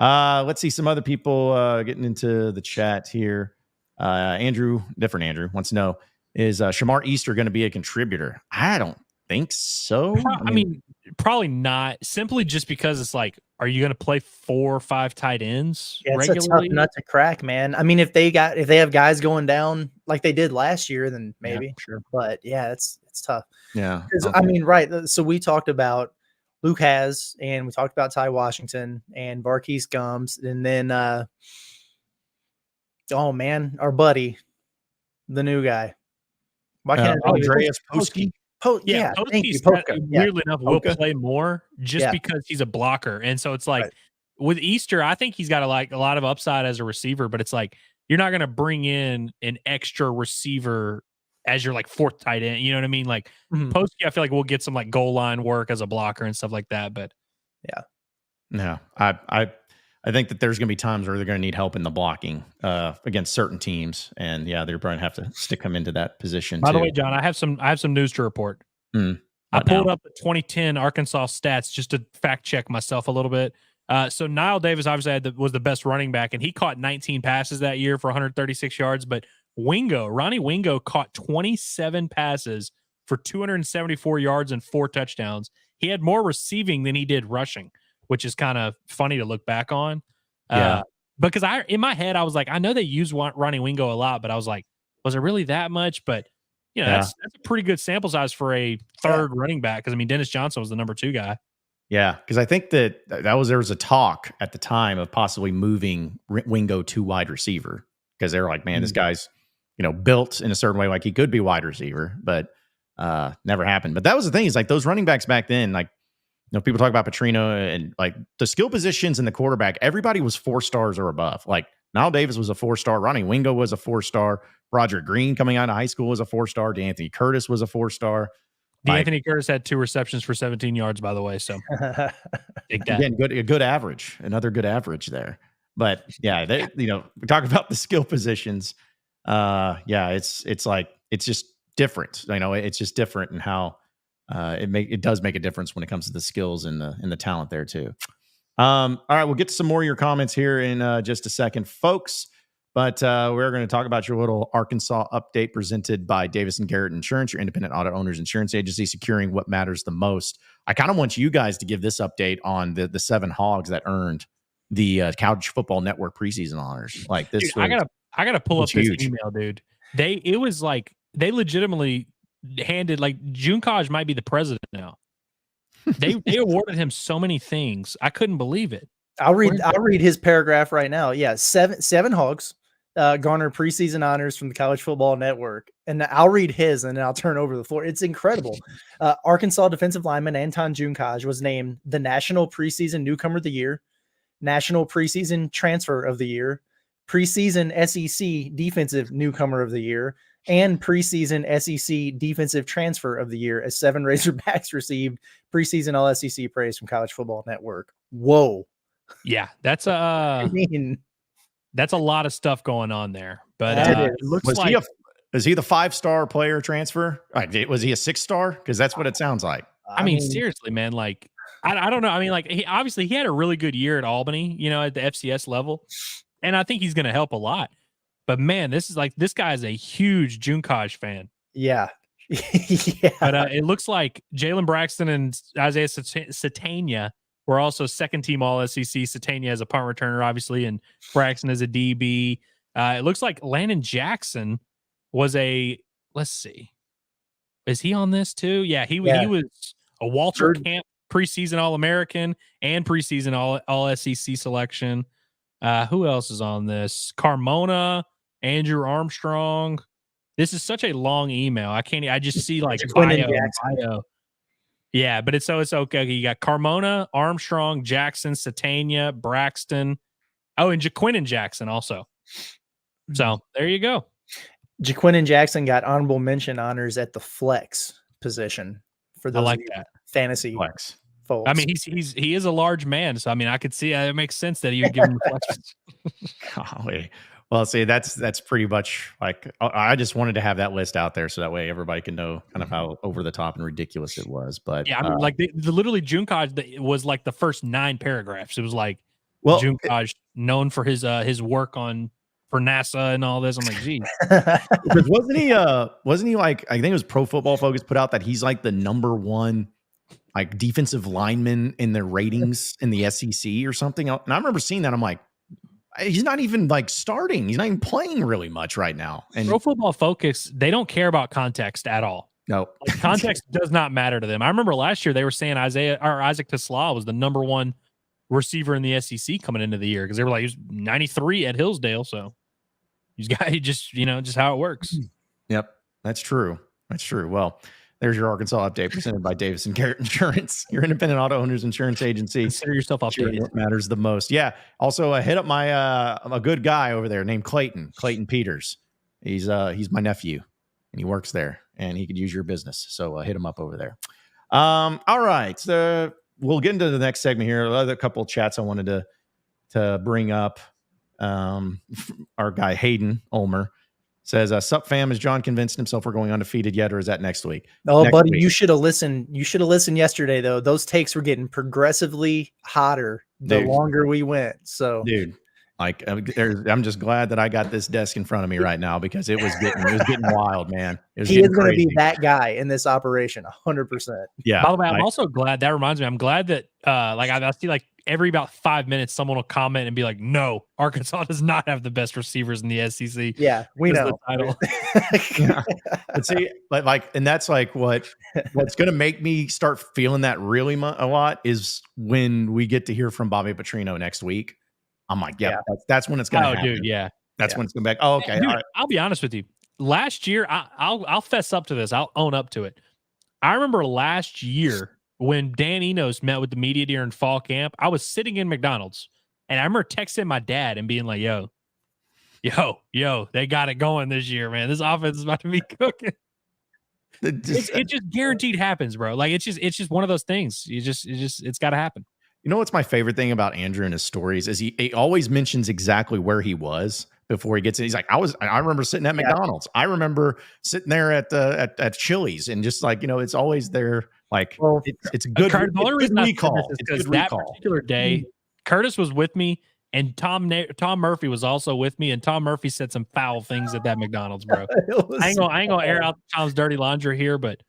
Speaker 1: let's see some other people getting into the chat here. Different Andrew wants to know, is Shamar Easter going to be a contributor? I don't think so.
Speaker 3: I mean, probably not. Simply just because it's like, are you going to play 4 or 5 tight ends regularly?
Speaker 2: It's a tough nut to crack, man. I mean, if they have guys going down like they did last year, then maybe.
Speaker 1: Yeah, sure.
Speaker 2: But yeah, it's tough.
Speaker 1: Yeah.
Speaker 2: Okay. I mean, right. So we talked about Luke Has, and we talked about Ty Washington and Barquise Gums, and then our buddy, the new guy. Why can't
Speaker 1: Andreas Poski?
Speaker 2: Yeah, thank you.
Speaker 3: Weirdly enough, will
Speaker 1: Poka.
Speaker 3: play more just because he's a blocker. And so it's like with Easter, I think he's got a lot of upside as a receiver, but it's like you're not going to bring in an extra receiver as your like fourth tight end. You know what I mean? Like Poski, I feel like we'll get some like goal line work as a blocker and stuff like that. But
Speaker 1: no, I think that there's going to be times where they're going to need help in the blocking against certain teams, and they're probably going to have to stick them into that position.
Speaker 3: By the way, John, I have some news to report. I pulled up the 2010 Arkansas stats just to fact check myself a little bit. So Niall Davis obviously was the best running back, and he caught 19 passes that year for 136 yards. But Ronnie Wingo caught 27 passes for 274 yards and 4 touchdowns. He had more receiving than he did rushing, which is kind of funny to look back on. Because in my head, I was like, I know they use Ronnie Wingo a lot, but I was like, was it really that much? But that's a pretty good sample size for a third running back. Because I mean, Dennis Johnson was the number 2 guy.
Speaker 1: Yeah, because I think there was a talk at the time of possibly moving Wingo to wide receiver because they were like, man, this guy's built in a certain way, like he could be wide receiver, but never happened. But that was the thing, is like those running backs back then, like people talk about Petrino and like the skill positions in the quarterback, everybody was 4 stars or above. Like Niall Davis was a 4-star, Ronnie Wingo was a 4-star, Roger Green coming out of high school was a 4-star, D'Anthony Curtis was a 4-star.
Speaker 3: D'Anthony Curtis had 2 receptions for 17 yards, by the way. So
Speaker 1: again, a good average, another good average there. But we talk about the skill positions. It's like it's just different. It's just different in how it does make a difference when it comes to the skills and the talent there too. All right, we'll get to some more of your comments here in just a second, folks. But we're going to talk about your little Arkansas update presented by Davis & Garrett Insurance, your independent auto owners insurance agency, securing what matters the most. I kind of want you guys to give this update on the 7 Hogs that earned the College Football Network preseason honors. Like this,
Speaker 3: dude, I gotta pull up this email, dude. It was like they legitimately handed, like, June College might be the president now. They awarded him so many things. I couldn't believe it.
Speaker 2: I'll read his paragraph right now. Yeah, seven Hogs garnered preseason honors from the College Football Network, and I'll read his, and then I'll turn over the floor. It's incredible. Arkansas defensive lineman Anton Junkaj was named the National Preseason Newcomer of the Year, National Preseason Transfer of the Year, Preseason SEC Defensive Newcomer of the Year, and Preseason SEC Defensive Transfer of the Year, as 7 Razorbacks received preseason All-SEC praise from College Football Network. Whoa.
Speaker 3: Yeah, that's that's a lot of stuff going on there. But it looks
Speaker 1: is he the 5-star player transfer? Was he a 6-star? Because that's what it sounds like.
Speaker 3: I mean, seriously, man. Like, I don't know. I mean, like, he had a really good year at Albany, at the FCS level, and I think he's going to help a lot. But man, this guy is a huge Junkaj fan.
Speaker 2: Yeah.
Speaker 3: But it looks like Jalen Braxton and Isaiah Satania were also second-team All-SEC. Satania as a punt returner, obviously, and Braxton as a DB. It looks like Landon Jackson was let's see. Is he on this too? Yeah, he was a Walter Camp preseason All-American and preseason All-SEC selection. Who else is on this? Carmona, Andrew Armstrong. This is such a long email. I just see like bio. Yeah, but it's okay. You got Carmona, Armstrong, Jackson, Satania, Braxton. Oh, and Jaquin Jackson also. So there you go.
Speaker 2: Jaquin Jackson got honorable mention honors at the flex position for those that fantasy
Speaker 1: flex
Speaker 2: folks.
Speaker 3: I mean, he is a large man, so I mean, I could see it makes sense that you would give him the flex.
Speaker 1: Golly. Well, see, that's pretty much like, I just wanted to have that list out there so that way everybody can know kind of how over the top and ridiculous it was. But
Speaker 3: yeah, I mean, like the literally Junkaj was like the first 9 paragraphs. It was like, Junkaj known for his work for NASA and all this. I'm like, geez.
Speaker 1: wasn't he like, I think it was Pro Football Focus put out that he's like the number 1 like defensive lineman in their ratings in the SEC or something. And I remember seeing that. I'm like, he's not even like starting. He's not even playing really much right now. And
Speaker 3: Pro Football Focus, they don't care about context at all.
Speaker 1: No,
Speaker 3: context does not matter to them. I remember last year they were saying Isaac Tesla was the number 1 receiver in the SEC coming into the year because they were like, he was 93 at Hillsdale. So he just how it works.
Speaker 1: Yep, that's true. That's true. Well, there's your Arkansas update presented by Davis and Garrett Insurance, your independent auto owners insurance agency.
Speaker 3: Consider yourself updated.
Speaker 1: What matters the most. Yeah. Also, hit up my a good guy over there named Clayton Peters. He's my nephew, and he works there, and he could use your business. So hit him up over there. All right. So we'll get into the next segment here. Another couple of chats I wanted to bring up. Our guy Hayden Ulmer says, "Sup fam, is John convinced himself we're going undefeated yet, or is that next week?"
Speaker 2: Oh,
Speaker 1: next
Speaker 2: buddy,
Speaker 1: week.
Speaker 2: you should have listened. You should have listened yesterday, though. Those takes were getting progressively hotter the longer we went. So,
Speaker 1: dude, like I'm just glad that I got this desk in front of me right now because it was getting wild, man.
Speaker 2: He is going to be that guy in this operation, 100%.
Speaker 1: Yeah.
Speaker 3: By the way, I'm also glad. That reminds me, I'm glad that like I see like every about 5 minutes someone will comment and be like, "No, Arkansas does not have the best receivers in the SEC."
Speaker 2: Yeah, we know.
Speaker 3: The title.
Speaker 1: Yeah. But see, and that's like what's going to make me start feeling that really a lot is when we get to hear from Bobby Petrino next week. I'm like, yeah. That's when it's going to happen.
Speaker 3: Dude, yeah.
Speaker 1: That's when it's going back. Oh, okay.
Speaker 3: Dude,
Speaker 1: all right.
Speaker 3: I'll be honest with you. Last year, I'll fess up to this. I'll own up to it. I remember last year when Dan Enos met with the media during fall camp, I was sitting in McDonald's and I remember texting my dad and being like, yo, they got it going this year, man. This offense is about to be cooking. It just guaranteed happens, bro. Like it's just one of those things. It's got to happen.
Speaker 1: You know what's my favorite thing about Andrew and his stories is he always mentions exactly where he was before he gets in. He's like, I remember sitting at McDonald's. I remember sitting there at Chili's and just like, it's always there. Like, well, it's a good,
Speaker 3: the only reason
Speaker 1: recall.
Speaker 3: It's because that particular day, Curtis was with me and Tom Murphy was also with me. And Tom Murphy said some foul things at that McDonald's, bro. I ain't gonna air out Tom's dirty laundry here, but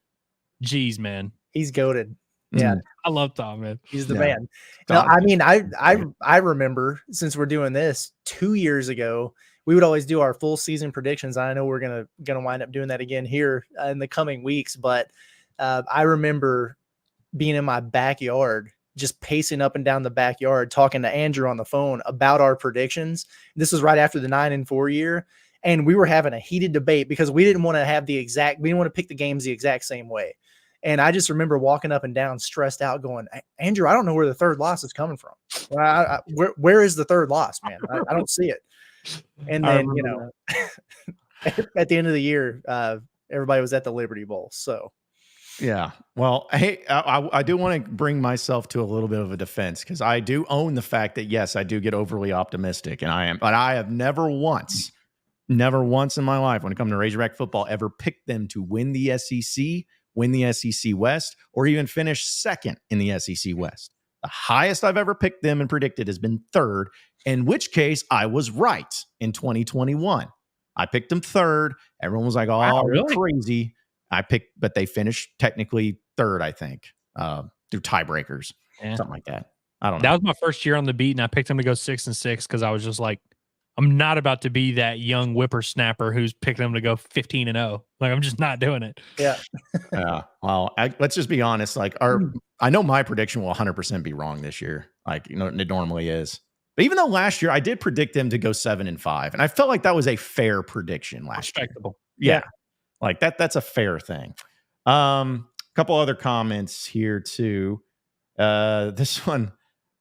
Speaker 3: geez, man.
Speaker 2: He's goated. Yeah.
Speaker 3: I love Tom, man.
Speaker 2: He's the man. No, I mean, I remember since we're doing this 2 years ago, we would always do our full season predictions. I know we're gonna wind up doing that again here in the coming weeks, but I remember being in my backyard, just pacing up and down the backyard, talking to Andrew on the phone about our predictions. This was right after the 9-4 year. And we were having a heated debate because we didn't want to pick the games the exact same way. And I just remember walking up and down, stressed out, going, "Andrew, I don't know where the third loss is coming from. Where is the third loss, man? I don't see it." And then, at the end of the year, everybody was at the Liberty Bowl. So,
Speaker 1: yeah. Well, hey, I do want to bring myself to a little bit of a defense because I do own the fact that, yes, I do get overly optimistic, and I am, but I have never once in my life when it comes to Razorback football ever picked them to win the SEC, win the SEC West, or even finish second in the SEC West. The highest I've ever picked them and predicted has been third, in which case I was right in 2021. I picked them third. Everyone was like, "Oh, wow, really? Crazy." But they finished technically third, I think, through tiebreakers, something like that. I don't know.
Speaker 3: That was my first year on the beat, and I picked them to go 6-6 because I was just like, I'm not about to be that young whippersnapper who's picked them to go 15-0. Like, I'm just not doing it.
Speaker 2: Yeah.
Speaker 1: Yeah. Well, let's just be honest. Like, I know my prediction will 100% be wrong this year. Like, it normally is. But even though last year I did predict them to go 7-5, and I felt like that was a fair prediction last year. Yeah. Like that's a fair thing. Couple other comments here too. This one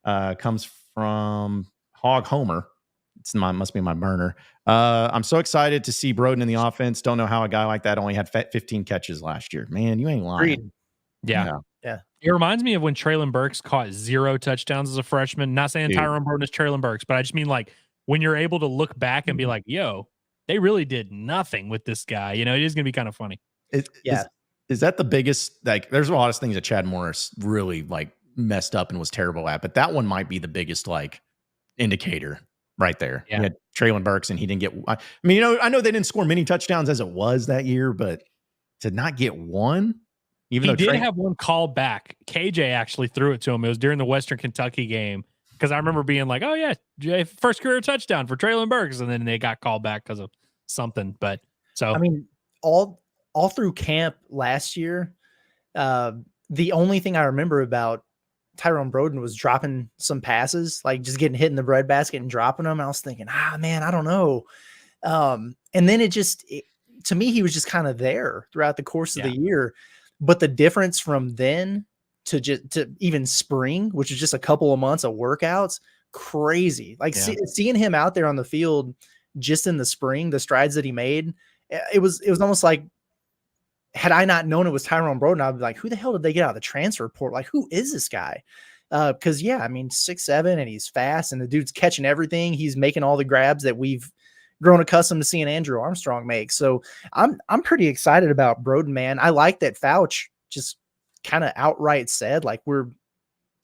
Speaker 1: comes from Hog Homer. Must be my burner. I'm so excited to see Broden in the offense. Don't know how a guy like that only had 15 catches last year. Man, you ain't lying.
Speaker 3: Yeah. It reminds me of when Traylon Burks caught 0 touchdowns as a freshman. Not saying Tyrone Broden is Traylon Burks, but I just mean like when you're able to look back and be like, yo, they really did nothing with this guy. It is going to be kind of funny.
Speaker 1: Is that the biggest, like, there's a lot of things that Chad Morris really like messed up and was terrible at, but that one might be the biggest like indicator right there.
Speaker 3: Yeah.
Speaker 1: He had Traylon Burks and he didn't get, I mean, I know they didn't score many touchdowns as it was that year, but to not get one, even
Speaker 3: he did have one call back. KJ actually threw it to him. It was during the Western Kentucky game. Because I remember being like, "Oh yeah, first career touchdown for Traylon Burks," and then they got called back because of something. But so
Speaker 2: I mean, all through camp last year, the only thing I remember about Tyrone Broden was dropping some passes, like just getting hit in the breadbasket and dropping them. I was thinking, man, I don't know. And then to me, he was just kind of there throughout the course of the year. But the difference from then to even spring, which is just a couple of months of workouts, crazy. Like seeing him out there on the field just in the spring, the strides that he made, it was almost like, had I not known it was Tyrone Broden, I'd be like, who the hell did they get out of the transfer report? Like, who is this guy? Because I mean, 6'7", and he's fast, and the dude's catching everything. He's making all the grabs that we've grown accustomed to seeing Andrew Armstrong make. So I'm pretty excited about Broden, man. I like that Fouch just kind of outright said, like, we're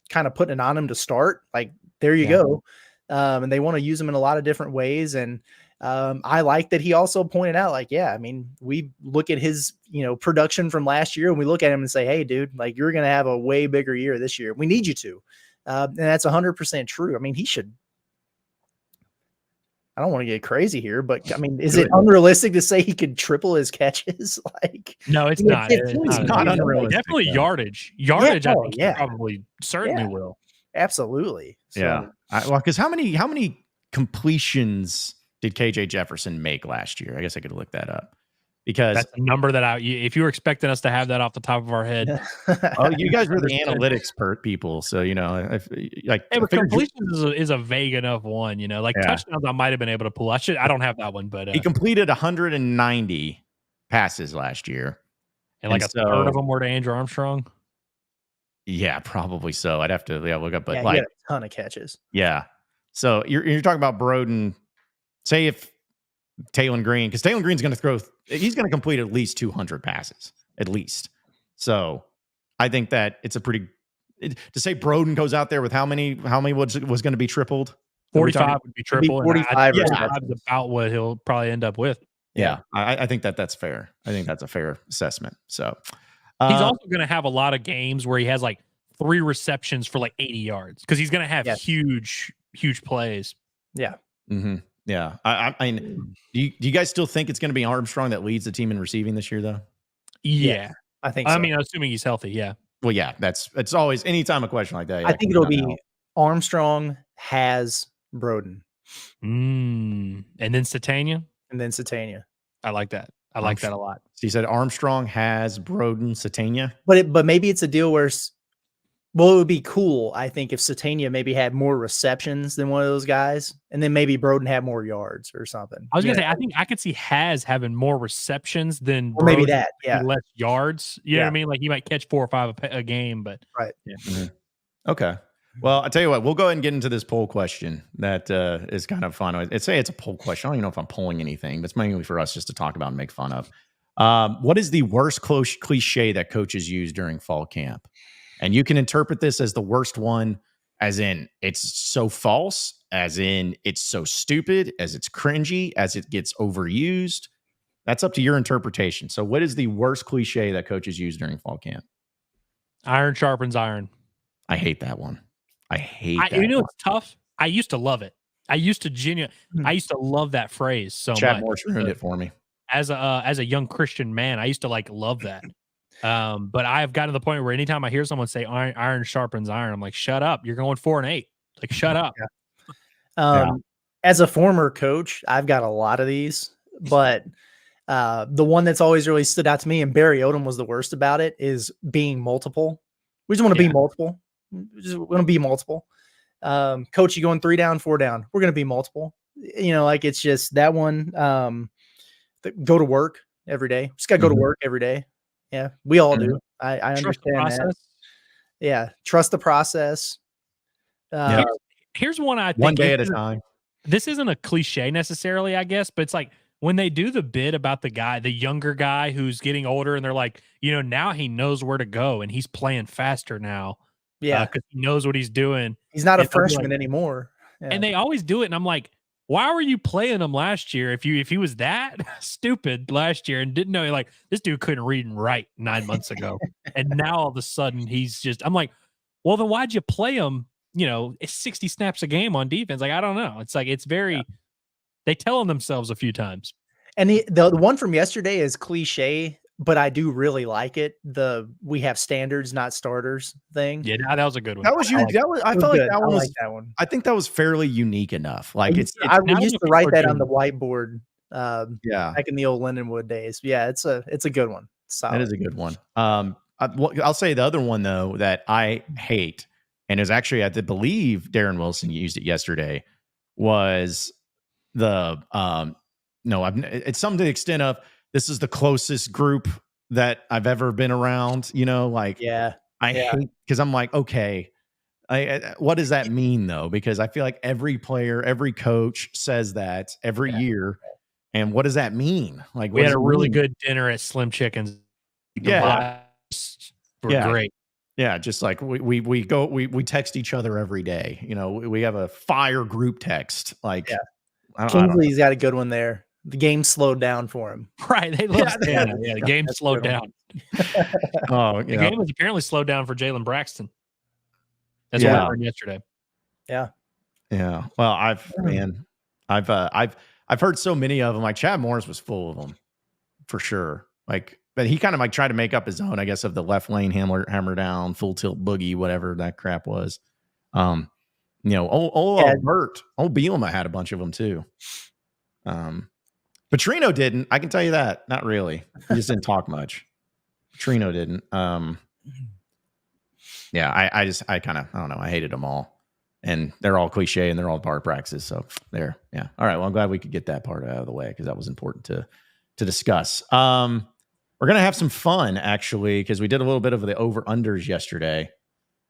Speaker 2: kind of putting it on him to start. Like, there you go. And they want to use him in a lot of different ways. And I like that he also pointed out, like, I mean, we look at his, production from last year, and we look at him and say, hey, dude, like, you're going to have a way bigger year this year. We need you to. And that's 100% true. I mean, he should. I don't want to get crazy here, but I mean, is it unrealistic to say he could triple his catches? Like,
Speaker 3: no, it's not.
Speaker 1: It's not unrealistic.
Speaker 3: Definitely yardage. I think he probably certainly will.
Speaker 2: Absolutely.
Speaker 1: So, because how many completions did KJ Jefferson make last year? I guess I could look that up, because
Speaker 3: that's a number that if you were expecting us to have that off the top of our head.
Speaker 1: You guys were the analytics people, so
Speaker 3: but completions is a vague enough one. Touchdowns I might have been able to pull. I don't have that one, but
Speaker 1: he completed 190 passes last year,
Speaker 3: and a third of them were to Andrew Armstrong.
Speaker 1: Yeah, probably so. I'd have to look up, but
Speaker 2: he had a ton of catches.
Speaker 1: Yeah, so you're talking about Broden. Say if Taylen Green, because Taylen Green's going to he's going to complete at least 200 passes, at least. So I think that it's a pretty, to say Broden goes out there with how many was going to be tripled?
Speaker 3: 45 would be triple.
Speaker 2: 45
Speaker 3: is about what he'll probably end up with.
Speaker 1: Yeah. I think that's fair. I think that's a fair assessment. So
Speaker 3: he's also going to have a lot of games where he has like 3 receptions for like 80 yards, because he's going to have huge plays.
Speaker 2: Yeah.
Speaker 1: Mm-hmm. Yeah. I mean, do you guys still think it's going to be Armstrong that leads the team in receiving this year, though?
Speaker 3: Yeah.
Speaker 2: I think so.
Speaker 3: I mean, assuming he's healthy. Yeah.
Speaker 1: Well, yeah, it's always, anytime a question like that.
Speaker 2: I think it'll be Armstrong has Broden.
Speaker 3: And then Satania.
Speaker 2: I
Speaker 3: like that. I like that a lot.
Speaker 1: So you said Armstrong has Broden, Satania?
Speaker 2: But maybe it's a deal where, it would be cool, I think, if Satania maybe had more receptions than one of those guys, and then maybe Broden had more yards or something.
Speaker 3: I was going to say, I think I could see Has having more receptions than
Speaker 2: Broden, maybe that,
Speaker 3: less yards. You know what I mean? Like, he might catch 4 or 5 a game, but
Speaker 2: right.
Speaker 3: Yeah.
Speaker 1: Mm-hmm. Okay. Well, I tell you what, we'll go ahead and get into this poll question that is kind of fun. It's a poll question. I don't even know if I'm polling anything, but it's mainly for us just to talk about and make fun of. What is the worst cliche that coaches use during fall camp? And you can interpret this as the worst one, as in it's so false, as in it's so stupid, as it's cringy, as it gets overused. That's up to your interpretation. So what is the worst cliche that coaches use during fall camp?
Speaker 3: Iron sharpens iron.
Speaker 1: I hate that one. I hate that.
Speaker 3: It's tough. I used to love it. I used to love that phrase so
Speaker 1: Chad
Speaker 3: much.
Speaker 1: Morse ruined it for me.
Speaker 3: As a young Christian man, I used to love that. But I've gotten to the point where anytime I hear someone say iron sharpens iron, I'm like, shut up. You're going 4-8. Like, shut up.
Speaker 2: As a former coach, I've got a lot of these, but the one that's always really stood out to me, and Barry Odom was the worst about it, is being multiple. We just want to be multiple. We just want to be multiple. Coach, you going 3 down, 4 down. We're going to be multiple. It's just that one. Go to work every day. Just got to go to work every day. Yeah, we all do. I understand that. Yeah, trust the process.
Speaker 3: Here's one I think.
Speaker 1: One day at a time.
Speaker 3: This isn't a cliche necessarily, I guess, but it's like when they do the bit about the younger guy who's getting older, and they're like, now he knows where to go and he's playing faster now.
Speaker 2: Yeah,
Speaker 3: because he knows what he's doing.
Speaker 2: He's not a freshman anymore. Yeah.
Speaker 3: And they always do it, and I'm like, why were you playing him last year if he was that stupid last year and didn't know, like, this dude couldn't read and write 9 months ago, and now all of a sudden he's just, I'm like, well, then why'd you play him? It's 60 snaps a game on defense. Like, I don't know. It's like, it's very, they tell them themselves a few times.
Speaker 2: And the one from yesterday is cliche, but I do really like it. We have standards, not starters thing.
Speaker 3: Yeah, that was a good one.
Speaker 1: That was you. I felt like that one was.
Speaker 2: That one.
Speaker 1: I think that was fairly unique enough. Like
Speaker 2: I used to write that on the whiteboard back in the old Lindenwood days. Yeah, it's a good one. Solid.
Speaker 1: That is a good one. I'll say the other one though that I hate, and is actually I believe Darren Wilson used it yesterday, was the it's something to the extent of this is the closest group that I've ever been around. I hate, because I'm like, okay, what does that mean though? Because I feel like every player, every coach says that every year. And what does that mean? Like,
Speaker 3: we had a really good dinner at Slim Chickens. Were great.
Speaker 1: Yeah, just like we text each other every day. We have a fire group text. Like,
Speaker 2: Kingsley's got a good one there. The game slowed down for him.
Speaker 3: Right, they love the game slowed down. The game was apparently slowed down for Jalen Braxton. That's what I heard yesterday.
Speaker 2: Yeah.
Speaker 1: Well, I've heard so many of them. Like Chad Morris was full of them, for sure. Like, but he kind of like tried to make up his own, I guess, of the left lane hammer down, full tilt boogie, whatever that crap was. Old Bielema had a bunch of them too. Petrino didn't. I can tell you that. Not really. He just didn't talk much. Petrino didn't. I don't know. I hated them all. And they're all cliche and they're all bar practices. So there. Yeah. All right. Well, I'm glad we could get that part out of the way because that was important to discuss. We're going to have some fun, actually, because we did a little bit of the over-unders yesterday.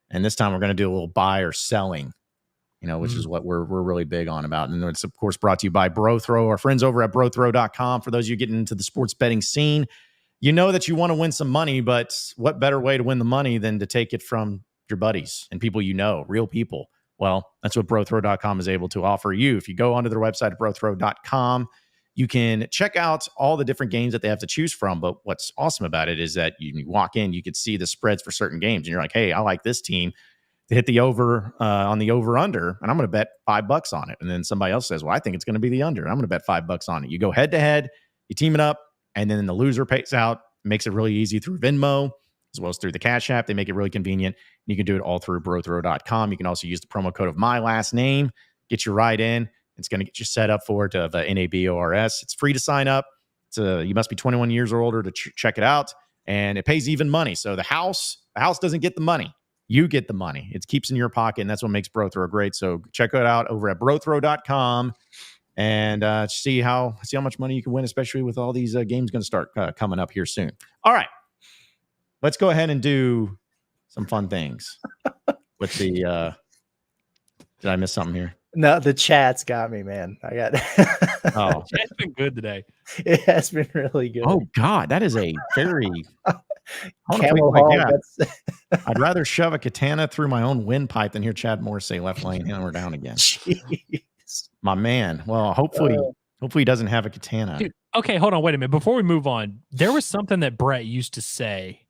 Speaker 1: And this time we're going to do a little buy or selling, which is what we're really big on about. And it's, of course, brought to you by BroThrow, our friends over at BroThrow.com. For those of you getting into the sports betting scene, you know that you want to win some money, but what better way to win the money than to take it from your buddies and people real people. Well, that's what BroThrow.com is able to offer you. If you go onto their website at BroThrow.com, you can check out all the different games that they have to choose from. But what's awesome about it is that you walk in, you could see the spreads for certain games. And you're like, hey, I like this team to hit the over on the over-under, and I'm going to bet $5 on it. And then somebody else says, well, I think it's going to be the under. I'm going to bet $5 on it. You go head-to-head, you team it up, and then the loser pays out. Makes it really easy through Venmo, as well as through the Cash App. They make it really convenient. You can do it all through BroThrow.com. You can also use the promo code of my last name, get you right in. It's going to get you set up for it of NABORS. It's free to sign up. You must be 21 years or older to check it out, and it pays even money. So the house doesn't get the money. You get the money. It keeps in your pocket, and that's what makes BroThrow great. So check it out over at BroThrow.com and see how much money you can win, especially with all these games going to start coming up here soon. All right. Let's go ahead and do some fun things with the did I miss something here?
Speaker 2: No, the chat's got me, man. I got
Speaker 1: oh,
Speaker 3: it's been good today.
Speaker 2: It has been really good.
Speaker 1: Oh God, that is a very
Speaker 2: Camel Hall,
Speaker 1: I'd rather shove a katana through my own windpipe than hear Chad Morris say left lane hammer down again.
Speaker 2: Jeez.
Speaker 1: My man. Well, hopefully he doesn't have a katana.
Speaker 3: Dude, okay, hold on, wait a minute. Before we move on, there was something that Brett used to say.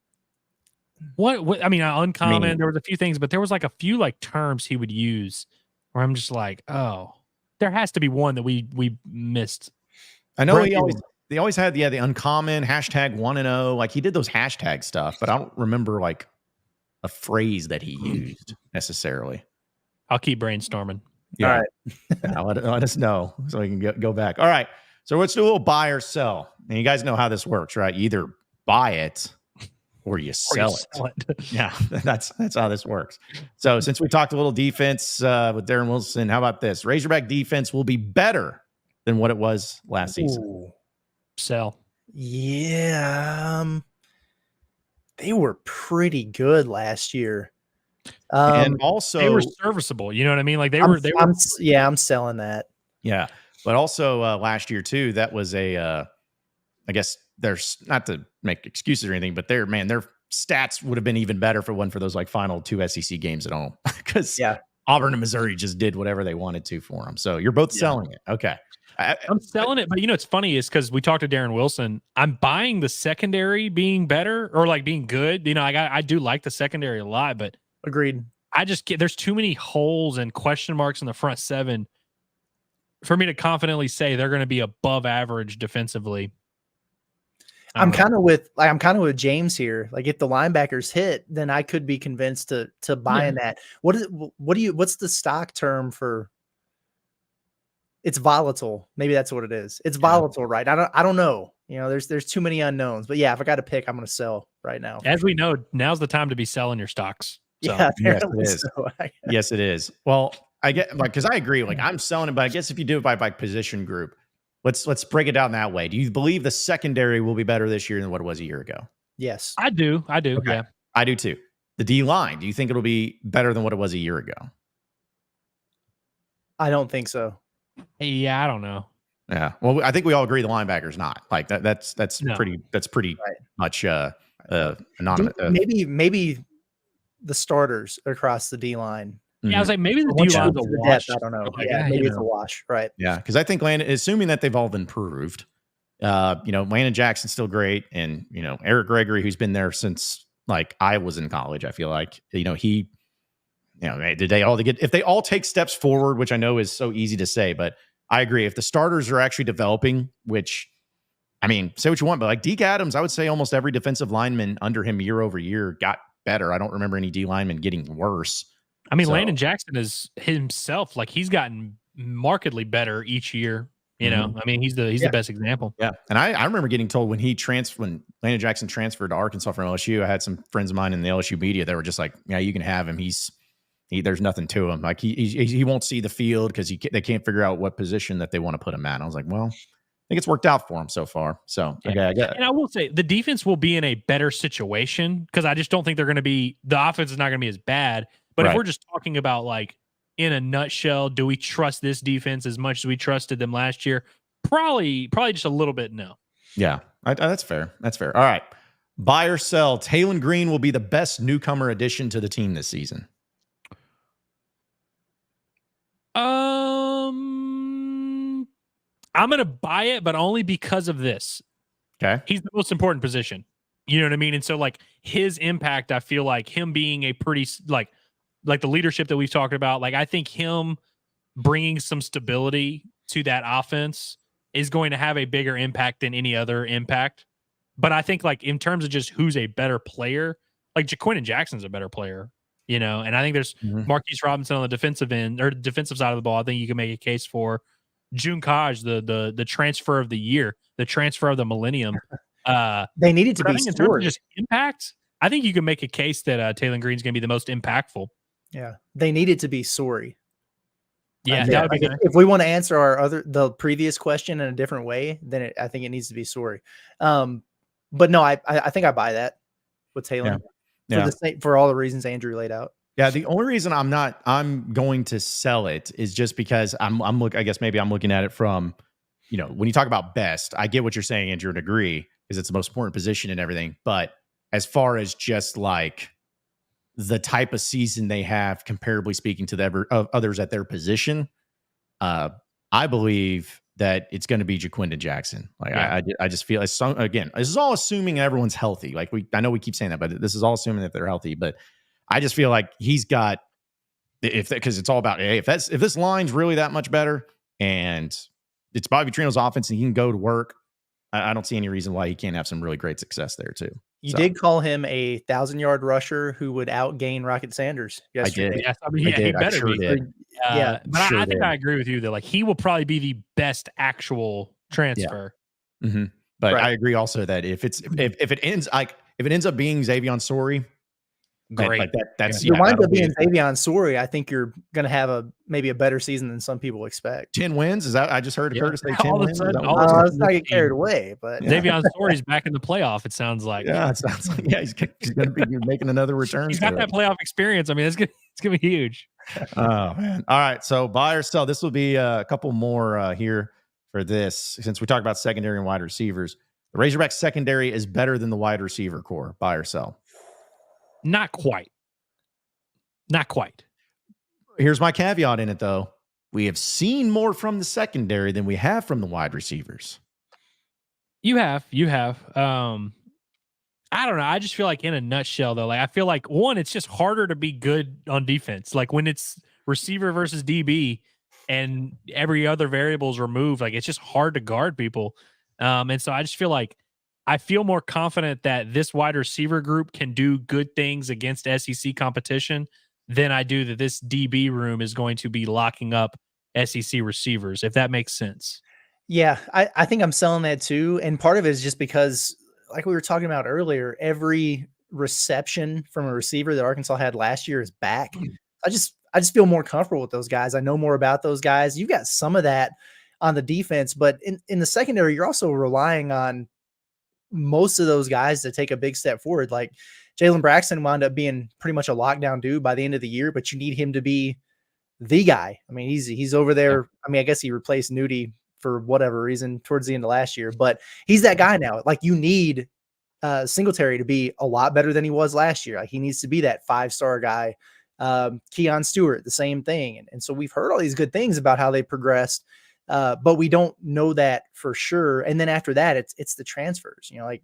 Speaker 3: What I mean, uncommon. There was a few things, but there was like a few like terms he would use where I'm just like, oh, there has to be one that we missed.
Speaker 1: I know they always had the uncommon hashtag 1-0. Like he did those hashtag stuff, but I don't remember like a phrase that he used necessarily.
Speaker 3: I'll keep brainstorming.
Speaker 1: Yeah. All right. Let us know so we can go back. All right. So let's do a little buy or sell. And you guys know how this works, right? You either buy it or you sell it. Yeah, that's how this works. So since we talked a little defense with Darren Wilson, how about this? Razorback defense will be better than what it was last season.
Speaker 3: Sell.
Speaker 2: Yeah. They were pretty good last year.
Speaker 1: And also
Speaker 3: they were serviceable. You know what I mean? Like they were.
Speaker 2: I'm selling that.
Speaker 1: Yeah. But also last year too, that was I guess there's not to make excuses or anything, but their stats would have been even better if it wasn't for those like final 2 SEC games at home because Auburn and Missouri just did whatever they wanted to for them. So you're both selling it. Okay.
Speaker 3: I'm selling it, but it's funny is because we talked to Darren Wilson. I'm buying the secondary being better or like being good. I do like the secondary a lot, but
Speaker 2: agreed.
Speaker 3: There's too many holes and question marks in the front seven for me to confidently say they're going to be above average defensively.
Speaker 2: I'm kind of with James here. Like if the linebackers hit, then I could be convinced to buy in that. What's the stock term for it's volatile. Maybe that's what it is. It's volatile, right? I don't know. You know, there's too many unknowns. But yeah, if I got to pick, I'm going to sell right now.
Speaker 3: As we know, now's the time to be selling your stocks. So.
Speaker 2: Yeah,
Speaker 1: yes, it is. Yes, it is. Well, I get like because I agree. Like I'm selling it, but I guess if you do it by position group, let's break it down that way. Do you believe the secondary will be better this year than what it was a year ago?
Speaker 2: Yes,
Speaker 3: I do. Okay. Yeah,
Speaker 1: I do too. The D line. Do you think it'll be better than what it was a year ago?
Speaker 2: I don't think so.
Speaker 3: Yeah, I don't know.
Speaker 1: Yeah. Well, I think we all agree the linebacker's not like that. That's
Speaker 3: No.
Speaker 1: pretty
Speaker 2: Right.
Speaker 1: much anonymous.
Speaker 2: Maybe the starters across the D line.
Speaker 3: Yeah, I was like, maybe the
Speaker 2: Once
Speaker 3: D
Speaker 2: you
Speaker 3: line's
Speaker 2: get
Speaker 3: a
Speaker 2: to the
Speaker 3: wash.
Speaker 2: depth, I don't know.
Speaker 3: Like,
Speaker 2: Yeah, maybe it's a wash, right?
Speaker 1: Yeah, because I think Landon, assuming that they've all improved, Landon Jackson's still great, and Eric Gregory, who's been there since like I was in college. I feel like if they all take steps forward, which I know is so easy to say, but I agree. If the starters are actually developing, which I mean, say what you want, but like Deke Adams, I would say almost every defensive lineman under him year over year got better. I don't remember any D linemen getting worse.
Speaker 3: I mean, Landon Jackson is himself, like he's gotten markedly better each year. I mean, he's the best example.
Speaker 1: Yeah. And I remember getting told when Landon Jackson transferred to Arkansas from LSU, I had some friends of mine in the LSU media that were just like, yeah, you can have him. There's nothing to him. Like he won't see the field because they can't figure out what position that they want to put him at. I was like, well, I think it's worked out for him so far. So, okay, I get it.
Speaker 3: And I will say the defense will be in a better situation because I just don't think the offense is not going to be as bad. But if we're just talking about like in a nutshell, do we trust this defense as much as we trusted them last year? Probably just a little bit. No.
Speaker 1: Yeah, that's fair. That's fair. All right. Buy or sell. Taylen Green will be the best newcomer addition to the team this season.
Speaker 3: I'm going to buy it, but only because of this.
Speaker 1: Okay.
Speaker 3: He's the most important position. You know what I mean? And so like his impact, I feel like him being a pretty like the leadership that we've talked about, like I think him bringing some stability to that offense is going to have a bigger impact than any other impact. But I think like in terms of just who's a better player, like Jaquindon Jackson's a better player, and I think there's Marquise Robinson on the defensive end or defensive side of the ball. I think you can make a case for June Kaj, the transfer of the year, the transfer of the millennium.
Speaker 2: They needed to be
Speaker 3: in terms of just impact. I think you can make a case that Taylen Green's going to be the most impactful.
Speaker 2: Yeah, they needed to be sorry.
Speaker 3: Yeah, that would be good.
Speaker 2: If we want to answer the previous question in a different way, then I think it needs to be sorry. But no, I think I buy that with Taylen for all the reasons Andrew laid out.
Speaker 1: Yeah, the only reason I'm going to sell it is just because I guess maybe I'm looking at it from, when you talk about best, I get what you're saying, Andrew, and agree because it's the most important position and everything. But as far as just like the type of season they have, comparably speaking to the others at their position, I believe that it's going to be Jaquindon Jackson. Like I just feel again, this is all assuming everyone's healthy. Like I know we keep saying that, but this is all assuming that they're healthy. But I just feel like he's got because it's all about if this line's really that much better and it's Bobby Petrino's offense and he can go to work, I don't see any reason why he can't have some really great success there too.
Speaker 2: You did call him a 1,000-yard rusher who would outgain Rocket Sanders yesterday.
Speaker 1: I did.
Speaker 3: Yes, I mean,
Speaker 1: I did.
Speaker 3: he better
Speaker 1: sure
Speaker 3: be.
Speaker 1: Did.
Speaker 3: But I think I agree with you that like he will probably be the best actual transfer.
Speaker 1: Yeah. Mm-hmm. But I agree also that if it ends up being Xavier Sorey,
Speaker 3: great.
Speaker 2: If it winds up being Xavier Sorey, I think you're going to have maybe a better season than some people expect.
Speaker 1: 10 wins? Is that I just heard Curtis say 10 wins?
Speaker 2: Let's not get carried away, but
Speaker 3: Xavier Sorey's back in the playoff. It sounds like.
Speaker 1: Yeah, it sounds like he's going to be making another return.
Speaker 3: He's got that playoff experience. I mean, it's gonna be huge.
Speaker 1: Oh man! All right, so buy or sell. This will be a couple more here for this since we talked about secondary and wide receivers. The Razorback secondary is better than the wide receiver core. Buy or sell?
Speaker 3: Not quite.
Speaker 1: Here's my caveat in it, though. We have seen more from the secondary than we have from the wide receivers.
Speaker 3: You have. I don't know. I just feel like in a nutshell, though, like I feel like one, it's just harder to be good on defense. Like when it's receiver versus DB and every other variable is removed, like it's just hard to guard people. And so I just feel like I feel more confident that this wide receiver group can do good things against SEC competition than I do that this DB room is going to be locking up SEC receivers, if that makes sense.
Speaker 2: Yeah, I think I'm selling that too. And part of it is just because, like we were talking about earlier, every reception from a receiver that Arkansas had last year is back. I just feel more comfortable with those guys. I know more about those guys. You got some of that on the defense, but in the secondary, you're also relying on most of those guys to take a big step forward. Like Jalen Braxton wound up being pretty much a lockdown dude by the end of the year, but you need him to be the guy. I mean, he's over there. I mean, I guess he replaced Nudie for whatever reason towards the end of last year, but he's that guy now. Like you need Singletary to be a lot better than he was last year. Like he needs to be that 5-star guy. Keon Stewart, the same thing. And so we've heard all these good things about how they progressed, but we don't know that for sure. And then after that, it's the transfers, you know, like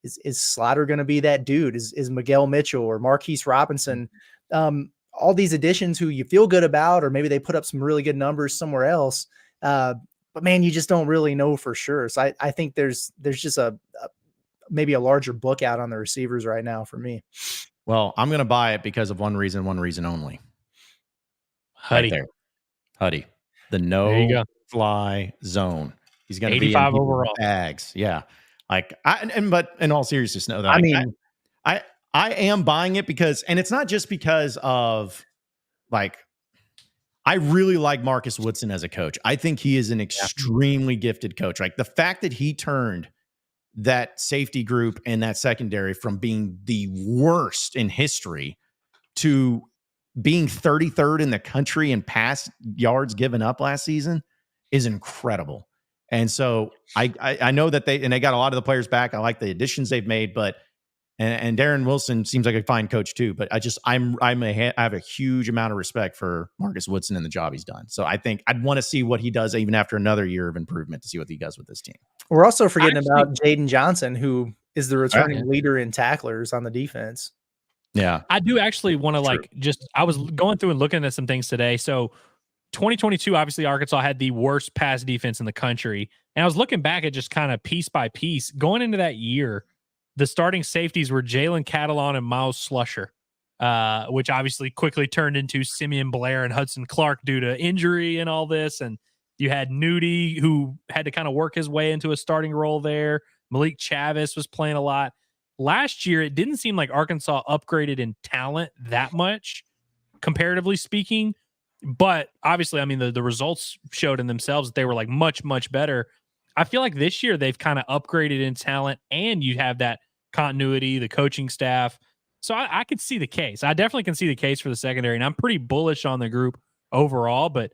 Speaker 2: is Slaughter going to be that dude? Is Miguel Mitchell or Marquise Robinson? All these additions who you feel good about, or maybe they put up some really good numbers somewhere else. But man, you just don't really know for sure. So I think there's just maybe a larger book out on the receivers right now for me.
Speaker 1: Well, I'm going to buy it because of one reason only.
Speaker 3: Huddy.
Speaker 1: Right there. Huddy. The no-fly zone. He's going to be
Speaker 3: 85 overall
Speaker 1: bags. Yeah. Like but in all seriousness, no,
Speaker 2: I mean,
Speaker 1: I am buying it because, and it's not just because of like, I really like Marcus Woodson as a coach. I think he is an extremely gifted coach. Like the fact that he turned that safety group and that secondary from being the worst in history to being 33rd in the country in pass yards given up last season is incredible. And so I know that they got a lot of the players back. I like the additions they've made, but and Darren Wilson seems like a fine coach too. But I have a huge amount of respect for Marcus Woodson and the job he's done. So I think I'd want to see what he does even after another year of improvement to see what he does with this team.
Speaker 2: We're also forgetting about Jaden Johnson, who is the returning leader in tacklers on the defense.
Speaker 1: Yeah,
Speaker 3: I do actually want to I was going through and looking at some things today. So 2022, obviously Arkansas had the worst pass defense in the country. And I was looking back at just kind of piece by piece going into that year. The starting safeties were Jalen Catalon and Miles Slusher, which obviously quickly turned into Simeon Blair and Hudson Clark due to injury and all this. And you had Nudie, who had to kind of work his way into a starting role there. Malik Chavis was playing a lot. Last year, it didn't seem like Arkansas upgraded in talent that much, comparatively speaking. But obviously, I mean, the results showed in themselves that they were like much, much better. I feel like this year they've kind of upgraded in talent, and you have that continuity, the coaching staff. So I could see the case. I definitely can see the case for the secondary, and I'm pretty bullish on the group overall. But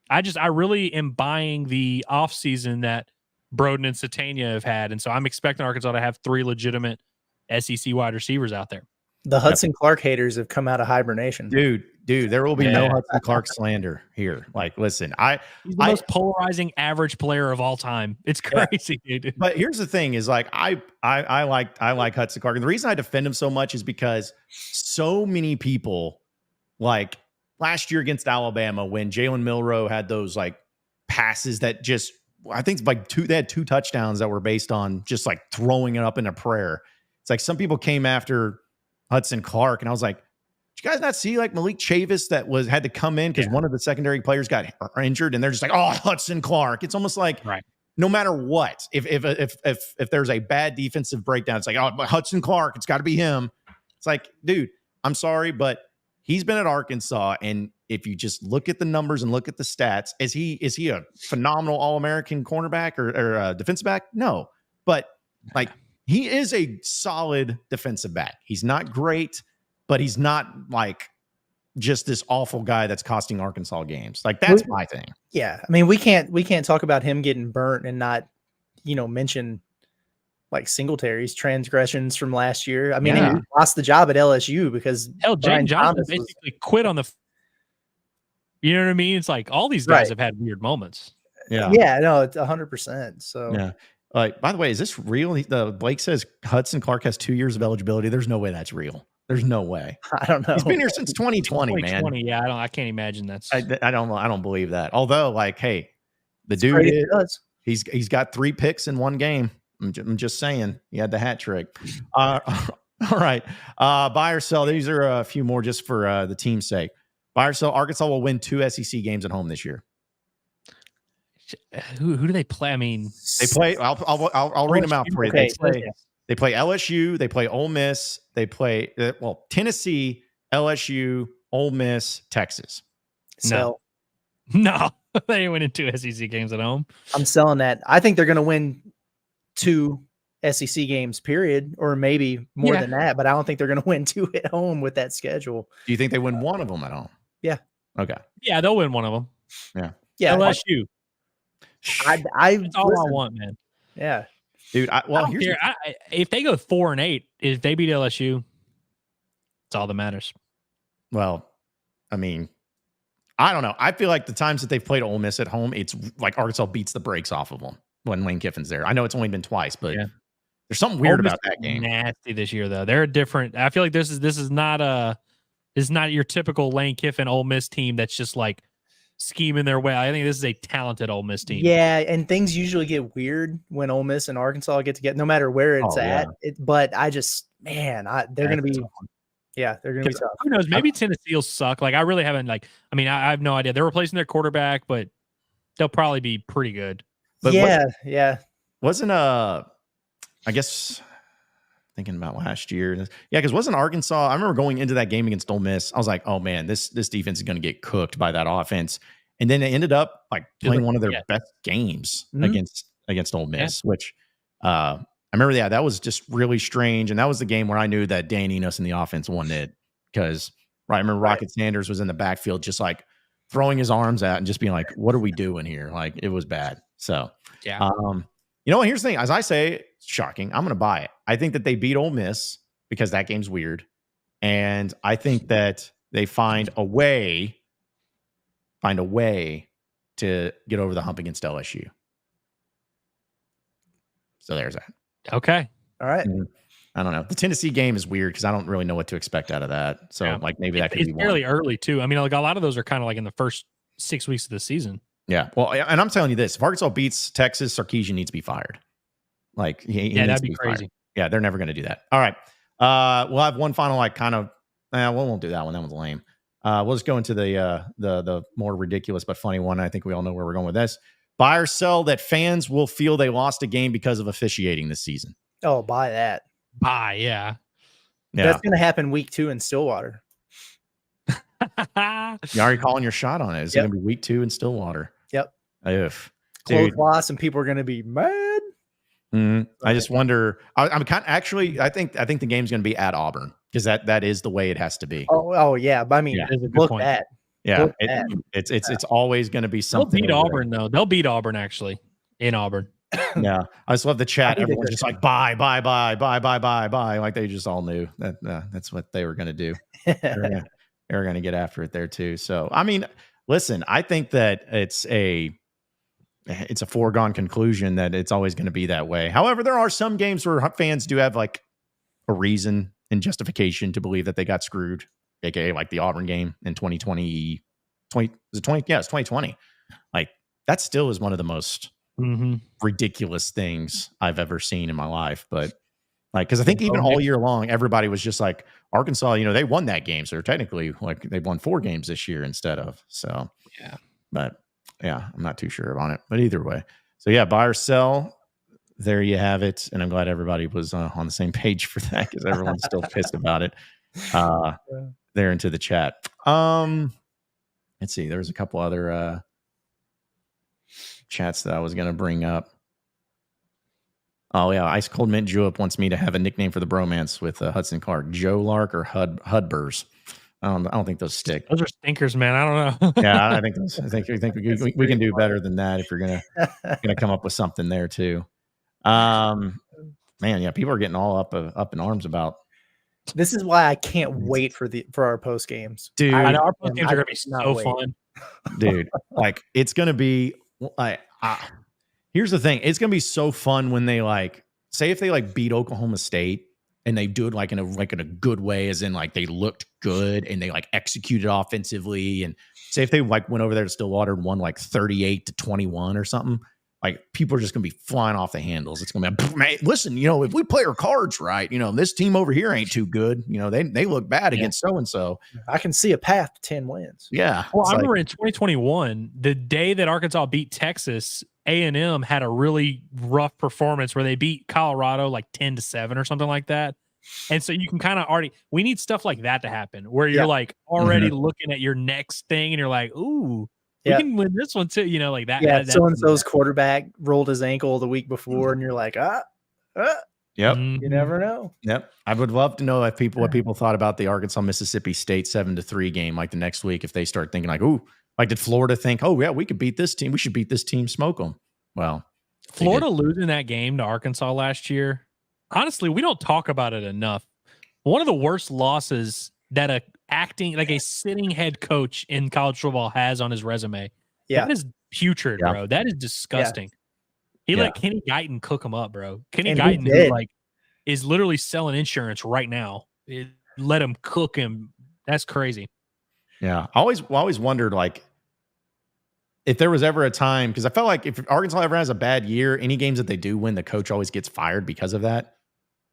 Speaker 3: I really am buying the offseason that Broden and Satania have had. And so I'm expecting Arkansas to have 3 legitimate SEC wide receivers out there.
Speaker 2: The Hudson Clark haters have come out of hibernation.
Speaker 1: Dude, there will be no Hudson Clark slander here. Like, listen,
Speaker 3: he's the most polarizing average player of all time. It's crazy, dude.
Speaker 1: But here's the thing: is like I like Hudson Clark, and the reason I defend him so much is because so many people, like last year against Alabama, when Jalen Milroe had those like passes that just, I think like they had 2 touchdowns that were based on just like throwing it up in a prayer. It's like some people came after Hudson Clark, and I was like, did you guys not see like Malik Chavis that had to come in because one of the secondary players got injured, and they're just like, oh, Hudson Clark. It's almost like no matter what, if there's a bad defensive breakdown, it's like, oh, Hudson Clark, it's got to be him. It's like, dude, I'm sorry, but he's been at Arkansas, and if you just look at the numbers and look at the stats, is he a phenomenal All-American cornerback or defensive back? No, but like he is a solid defensive back. He's not great, but he's not like just this awful guy that's costing Arkansas games. Like that's my thing.
Speaker 2: Yeah, I mean we can't talk about him getting burnt and not mention like Singletary's transgressions from last year. I mean, he lost the job at LSU because
Speaker 3: Jane Johnson basically quit on the. You know what I mean? It's like all these guys have had weird moments.
Speaker 2: Yeah, no, it's 100%. So
Speaker 1: yeah. By the way, is this real? Blake says Hudson Clark has 2 years of eligibility. There's no way that's real. There's no way.
Speaker 2: I don't know.
Speaker 1: He's been here since 2020, man.
Speaker 3: Yeah, I can't imagine that's.
Speaker 1: I don't believe that. Although, like, hey, the dude he's got 3 picks in one game. I'm just saying, he had the hat trick. All right, buy or sell. These are a few more just for the team's sake. Buy or sell. Arkansas will win 2 SEC games at home this year.
Speaker 3: Who do they play? I mean,
Speaker 1: They play. I'll read them out for you.
Speaker 2: Okay.
Speaker 1: They play LSU. They play Ole Miss. They play Tennessee, LSU, Ole Miss, Texas.
Speaker 2: So
Speaker 3: no, they went into SEC games at home.
Speaker 2: I'm selling that. I think they're going to win 2 SEC games, period, or maybe more than that. But I don't think they're going to win 2 at home with that schedule.
Speaker 1: Do you think they win one of them at home?
Speaker 2: Yeah.
Speaker 1: Okay.
Speaker 3: Yeah, they'll win one of them.
Speaker 2: Yeah.
Speaker 3: LSU. That's all I want, man.
Speaker 2: Yeah.
Speaker 1: Dude,
Speaker 3: here's if they go 4-8, if they beat LSU, that's all that matters.
Speaker 1: Well, I mean, I don't know. I feel like the times that they've played Ole Miss at home, it's like Arkansas beats the brakes off of them when Lane Kiffin's there. I know it's only been twice, but there's something weird about that game.
Speaker 3: Nasty this year, though. They're different. I feel like this is not your typical Lane Kiffin Ole Miss team that's just like scheming their way. I think this is a talented Ole Miss team.
Speaker 2: Yeah, and things usually get weird when Ole Miss and Arkansas get together, no matter where it's at. But I just, they're going to be, they're going to be tough.
Speaker 3: Who knows? Maybe Tennessee will suck. Like, I really haven't, I have no idea. They're replacing their quarterback, but they'll probably be pretty good.
Speaker 1: But
Speaker 2: wasn't
Speaker 1: I guess thinking about last year. Yeah, because wasn't Arkansas, I remember going into that game against Ole Miss. I was like, oh man, this defense is going to get cooked by that offense. And then they ended up like playing one of their best games against Ole Miss, which I remember, that was just really strange. And that was the game where I knew that Dan Enos in the offense won it. Because I remember Rocket Sanders was in the backfield just like throwing his arms out and just being like, what are we doing here? Like, it was bad. So you know what? Here's the thing. As I say, it's shocking. I'm going to buy it. I think that they beat Ole Miss because that game's weird. And I think that they find a way to get over the hump against LSU. So there's that.
Speaker 3: Okay.
Speaker 2: All right.
Speaker 1: I don't know. The Tennessee game is weird because I don't really know what to expect out of that. So maybe that could be
Speaker 3: fairly early too. I mean, like a lot of those are kind of like in the first 6 weeks of the season.
Speaker 1: Yeah. Well, and I'm telling you this, if Arkansas beats Texas, Sarkisian needs to be fired. Like he
Speaker 3: that'd be crazy.
Speaker 1: Fired. Yeah, they're never going to do that. All right. We'll have one final, we won't do that one. That one's lame. We'll just go into the more ridiculous but funny one. I think we all know where we're going with this. Buy or sell that fans will feel they lost a game because of officiating this season.
Speaker 2: Oh, buy that.
Speaker 3: Yeah.
Speaker 2: That's going to happen week 2 in Stillwater.
Speaker 1: You're already calling your shot on it. It's going to be week 2 in Stillwater.
Speaker 2: Yep.
Speaker 1: Close
Speaker 2: loss, and people are going to be mad.
Speaker 1: I just wonder. I'm kind of actually. I think the game's going to be at Auburn because that is the way it has to be.
Speaker 2: Oh yeah. But I mean, look at.
Speaker 1: Yeah, it's always going to be something.
Speaker 3: They'll beat Auburn though. They'll beat Auburn actually in Auburn.
Speaker 1: Yeah, I just love the chat. Everyone's just like buy, like they just all knew that that's what they were going to do. They were going to get after it there too. So I mean, listen, I think that it's a foregone conclusion that it's always going to be that way. However, there are some games where fans do have like a reason and justification to believe that they got screwed, aka like the Auburn game in 2020. Was it 20? Yeah, it's 2020. Like that still is one of the most ridiculous things I've ever seen in my life. But like, because I think even all year long, everybody was just like Arkansas. They won that game, so technically, like they won 4 games this year instead of. So but. Yeah, I'm not too sure on it, but either way. So yeah, buy or sell. There you have it. And I'm glad everybody was on the same page for that because everyone's still pissed about it. There into the chat. Let's see. There was a couple other chats that I was going to bring up. Oh yeah, Ice Cold Mint Julep wants me to have a nickname for the bromance with Hudson Clark, Joe Lark or Hudbers. I don't think those stick.
Speaker 3: Those are stinkers, man. I don't know.
Speaker 1: Yeah, I think we can do better than that if you're gonna come up with something there too. Man, yeah, people are getting all up in arms about.
Speaker 2: This is why I can't wait for our post games,
Speaker 1: dude.
Speaker 3: I know our post games are gonna be so fun,
Speaker 1: dude. Like it's gonna be like. Here's the thing: it's gonna be so fun when they say if they beat Oklahoma State. And they do it in a good way, as in like they looked good and they executed offensively. And say if they went over there to Stillwater and won 38-21 or something, like people are just going to be flying off the handles. It's going to be, man, listen, you know, if we play our cards right, you know, this team over here ain't too good. You know, they look bad against so-and-so.
Speaker 2: I can see a path to 10 wins.
Speaker 1: Yeah.
Speaker 3: Well, I remember in 2021, the day that Arkansas beat Texas, A&M had a really rough performance where they beat Colorado like 10-7 or something like that. And so you can kind of already, we need stuff like that to happen where you're like already looking at your next thing and you're like, ooh, we can win this one too, you know, like that.
Speaker 2: Yeah, so-and-so's quarterback rolled his ankle the week before, and you're like,
Speaker 1: Yep.
Speaker 2: You never know.
Speaker 1: Yep. I would love to know what people thought about the Arkansas Mississippi State 7-3 game, like the next week, if they start thinking like, ooh, like did Florida think, oh yeah, we could beat this team. We should beat this team, smoke them. Well,
Speaker 3: Florida losing that game to Arkansas last year. Honestly, we don't talk about it enough. One of the worst losses that a sitting head coach in college football has on his resume.
Speaker 2: Yeah.
Speaker 3: That is putrid, bro. That is disgusting. He let Kenny Guyton cook him up, bro. Kenny Guyton, who is literally selling insurance right now. Let him cook him. That's crazy.
Speaker 1: Yeah. I always wondered, like, if there was ever a time, because I felt like if Arkansas ever has a bad year, any games that they do win, the coach always gets fired because of that.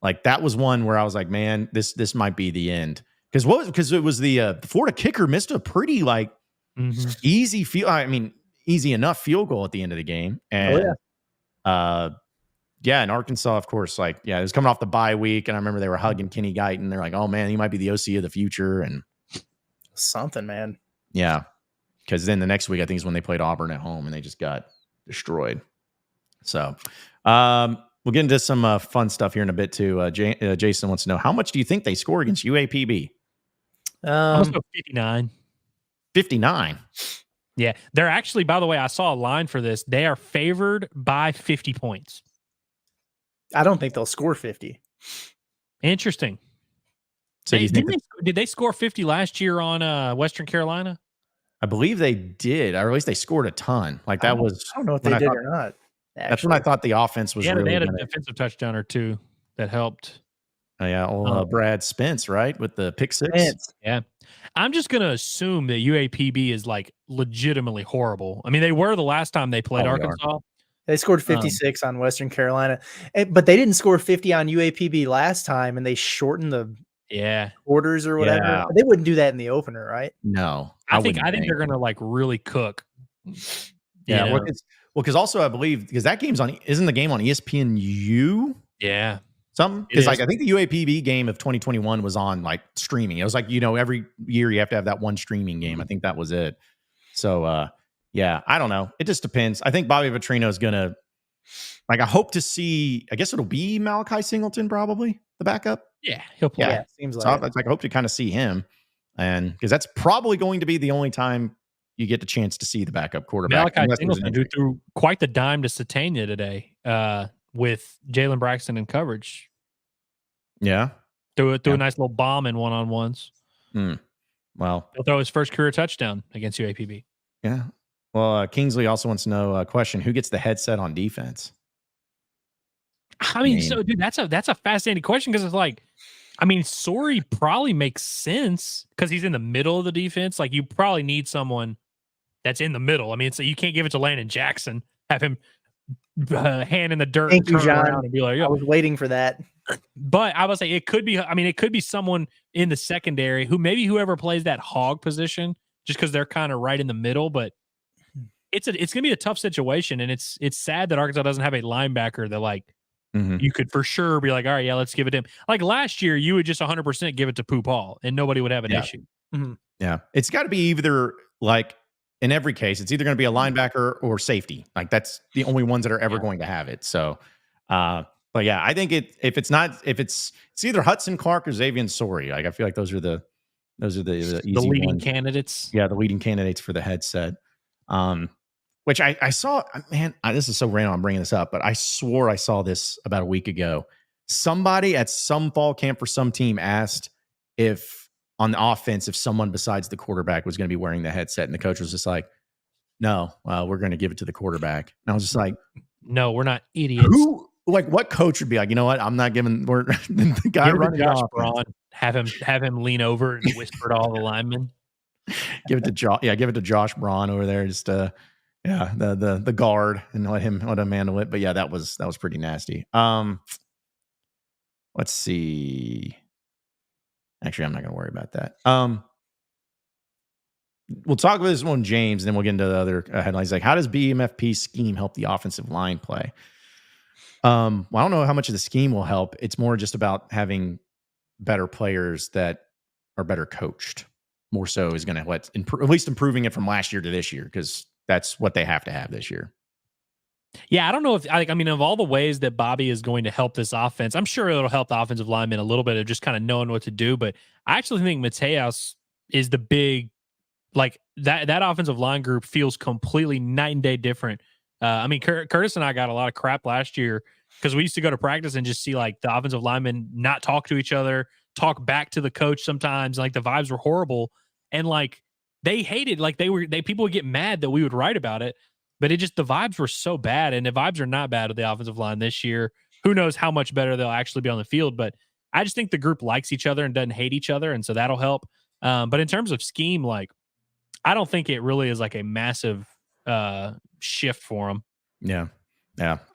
Speaker 1: Like, that was one where I was like, man, this might be the end. Because it was the Florida kicker missed a pretty easy easy enough field goal at the end of the game. And and Arkansas, of course, it was coming off the bye week, and I remember they were hugging Kenny Guyton. They're like, oh man, he might be the OC of the future, and
Speaker 2: something, man.
Speaker 1: Yeah. Because then the next week, I think, is when they played Auburn at home, and they just got destroyed. So we'll get into some fun stuff here in a bit, too. Jason wants to know, how much do you think they score against UAPB?
Speaker 3: 59.
Speaker 1: 59?
Speaker 3: Yeah. They're actually, by the way, I saw a line for this. They are favored by 50 points.
Speaker 2: I don't think they'll score 50.
Speaker 3: Interesting.
Speaker 1: So
Speaker 3: did they score 50 last year on Western Carolina?
Speaker 1: I believe they did, or at least they scored a ton. I don't
Speaker 2: know if they did or not. Actually.
Speaker 1: That's when I thought the offense was really.
Speaker 3: They had a defensive touchdown or two that helped.
Speaker 1: Brad Spence, right, with the pick six.
Speaker 3: Yeah, I'm just gonna assume that UAPB is legitimately horrible. I mean, they were the last time they played Arkansas.
Speaker 2: They scored 56 on Western Carolina, but they didn't score 50 on UAPB last time, and they shortened the quarters or whatever.
Speaker 1: Yeah.
Speaker 2: They wouldn't do that in the opener, right?
Speaker 1: No,
Speaker 3: I think they're gonna really cook.
Speaker 1: Yeah, because also I believe because that game's isn't the game on ESPNU?
Speaker 3: Yeah.
Speaker 1: Something because I think the UAPB game of 2021 was on streaming. It was every year you have to have that one streaming game. I think that was it. So I don't know. It just depends. I think Bobby Petrino is gonna I hope to see. I guess it'll be Malachi Singleton, probably the backup.
Speaker 3: Yeah, he'll play.
Speaker 2: Yeah, seems
Speaker 1: so I hope to kind of see him, and because that's probably going to be the only time you get the chance to see the backup quarterback.
Speaker 3: Malachi Singleton, who threw quite the dime to Satania today. With Jalen Braxton in coverage.
Speaker 1: Yeah.
Speaker 3: Threw a nice little bomb in one-on-ones.
Speaker 1: Well,
Speaker 3: he'll throw his first career touchdown against UAPB.
Speaker 1: Yeah. Well, Kingsley also wants to know a question. Who gets the headset on defense?
Speaker 3: I mean, so dude, that's a fascinating question because it's Sorey probably makes sense because he's in the middle of the defense. You probably need someone that's in the middle. I mean, so you can't give it to Landon Jackson, have him hand in the dirt.
Speaker 2: Thank you, John.
Speaker 3: And be like,
Speaker 2: I was waiting for that.
Speaker 3: But I would say it could be someone in the secondary whoever plays that hog position, just because they're kind of right in the middle. But it's gonna be a tough situation, and it's sad that Arkansas doesn't have a linebacker that you could for sure be like, all right, yeah, let's give it to him. Last year, you would just 100% give it to Pooh Paul, and nobody would have an issue.
Speaker 2: Mm-hmm.
Speaker 1: Yeah, it's got to be either in every case, it's either going to be a linebacker or safety. That's the only ones that are ever going to have it. So, but yeah, I think it's either Hudson Clark or Xavier Sorey. I feel like those are the easy
Speaker 3: leading
Speaker 1: ones.
Speaker 3: Candidates.
Speaker 1: Yeah, the leading candidates for the headset. Which I saw, man, this is so random. I'm bringing this up, but I swore I saw this about a week ago. Somebody at some fall camp for some team asked if on the offense, if someone besides the quarterback was going to be wearing the headset, and the coach was just like, no, we're going to give it to the quarterback. And I was just like,
Speaker 3: no, we're not idiots.
Speaker 1: What coach would be like, you know what? I'm not giving the guy running
Speaker 3: Josh Braun, have him lean over and whisper to all the linemen.
Speaker 1: Give it to Josh Braun over there. Just Yeah, the guard and let him handle it. But yeah, that was pretty nasty. Let's see. Actually, I'm not going to worry about that. We'll talk about this one, James, and then we'll get into the other headlines. Like, how does BMFP scheme help the offensive line play? Well, I don't know how much of the scheme will help. It's more just about having better players that are better coached. More so is going to at least improving it from last year to this year, because that's what they have to have this year.
Speaker 3: Yeah, I don't know if I mean, of all the ways that Bobby is going to help this offense, I'm sure it'll help the offensive linemen a little bit of just kind of knowing what to do. But I actually think Mateos is the big, like that offensive line group feels completely night and day different. I mean, Curtis and I got a lot of crap last year because we used to go to practice and just see like the offensive linemen not talk to each other, talk back to the coach sometimes. Like the vibes were horrible, and like they hated, like people would get mad that we would write about it. But the vibes were so bad, and the vibes are not bad with the offensive line this year. Who knows how much better they'll actually be on the field, but I just think the group likes each other and doesn't hate each other, and so that'll help. But in terms of scheme, like, I don't think it really is like a massive shift for them.
Speaker 1: Yeah.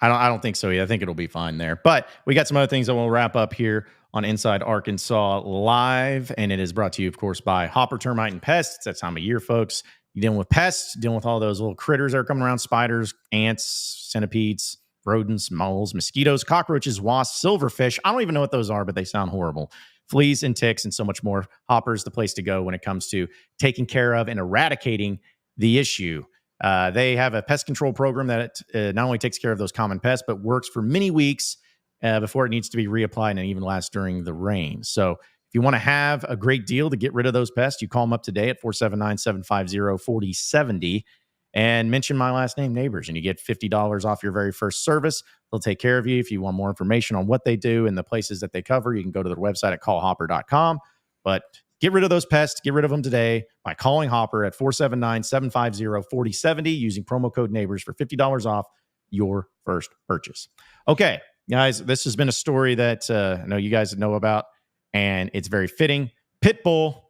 Speaker 1: I don't think so. Yeah, I think it'll be fine there. But we got some other things that we'll wrap up here on Inside Arkansas Live, and it is brought to you, of course, by Hopper Termite and Pests. It's that time of year, folks. You're dealing with pests, dealing with all those little critters that are coming around, spiders, ants, centipedes, rodents, moles, mosquitoes, cockroaches, wasps, silverfish. I don't even know what those are, but they sound horrible. Fleas and ticks and so much more. Hopper's the place to go when it comes to taking care of and eradicating the issue. They have a pest control program that not only takes care of those common pests, but works for many weeks before it needs to be reapplied and even lasts during the rain. So if you want to have a great deal to get rid of those pests, you call them up today at 479-750-4070 and mention my last name, Neighbors, and you get $50 off your very first service. They'll take care of you. If you want more information on what they do and the places that they cover, you can go to their website at callhopper.com. But get rid of those pests. Get rid of them today by calling Hopper at 479-750-4070 using promo code Neighbors for $50 off your first purchase. Okay, guys, this has been a story that I know you guys know about, and it's very fitting. Pitbull,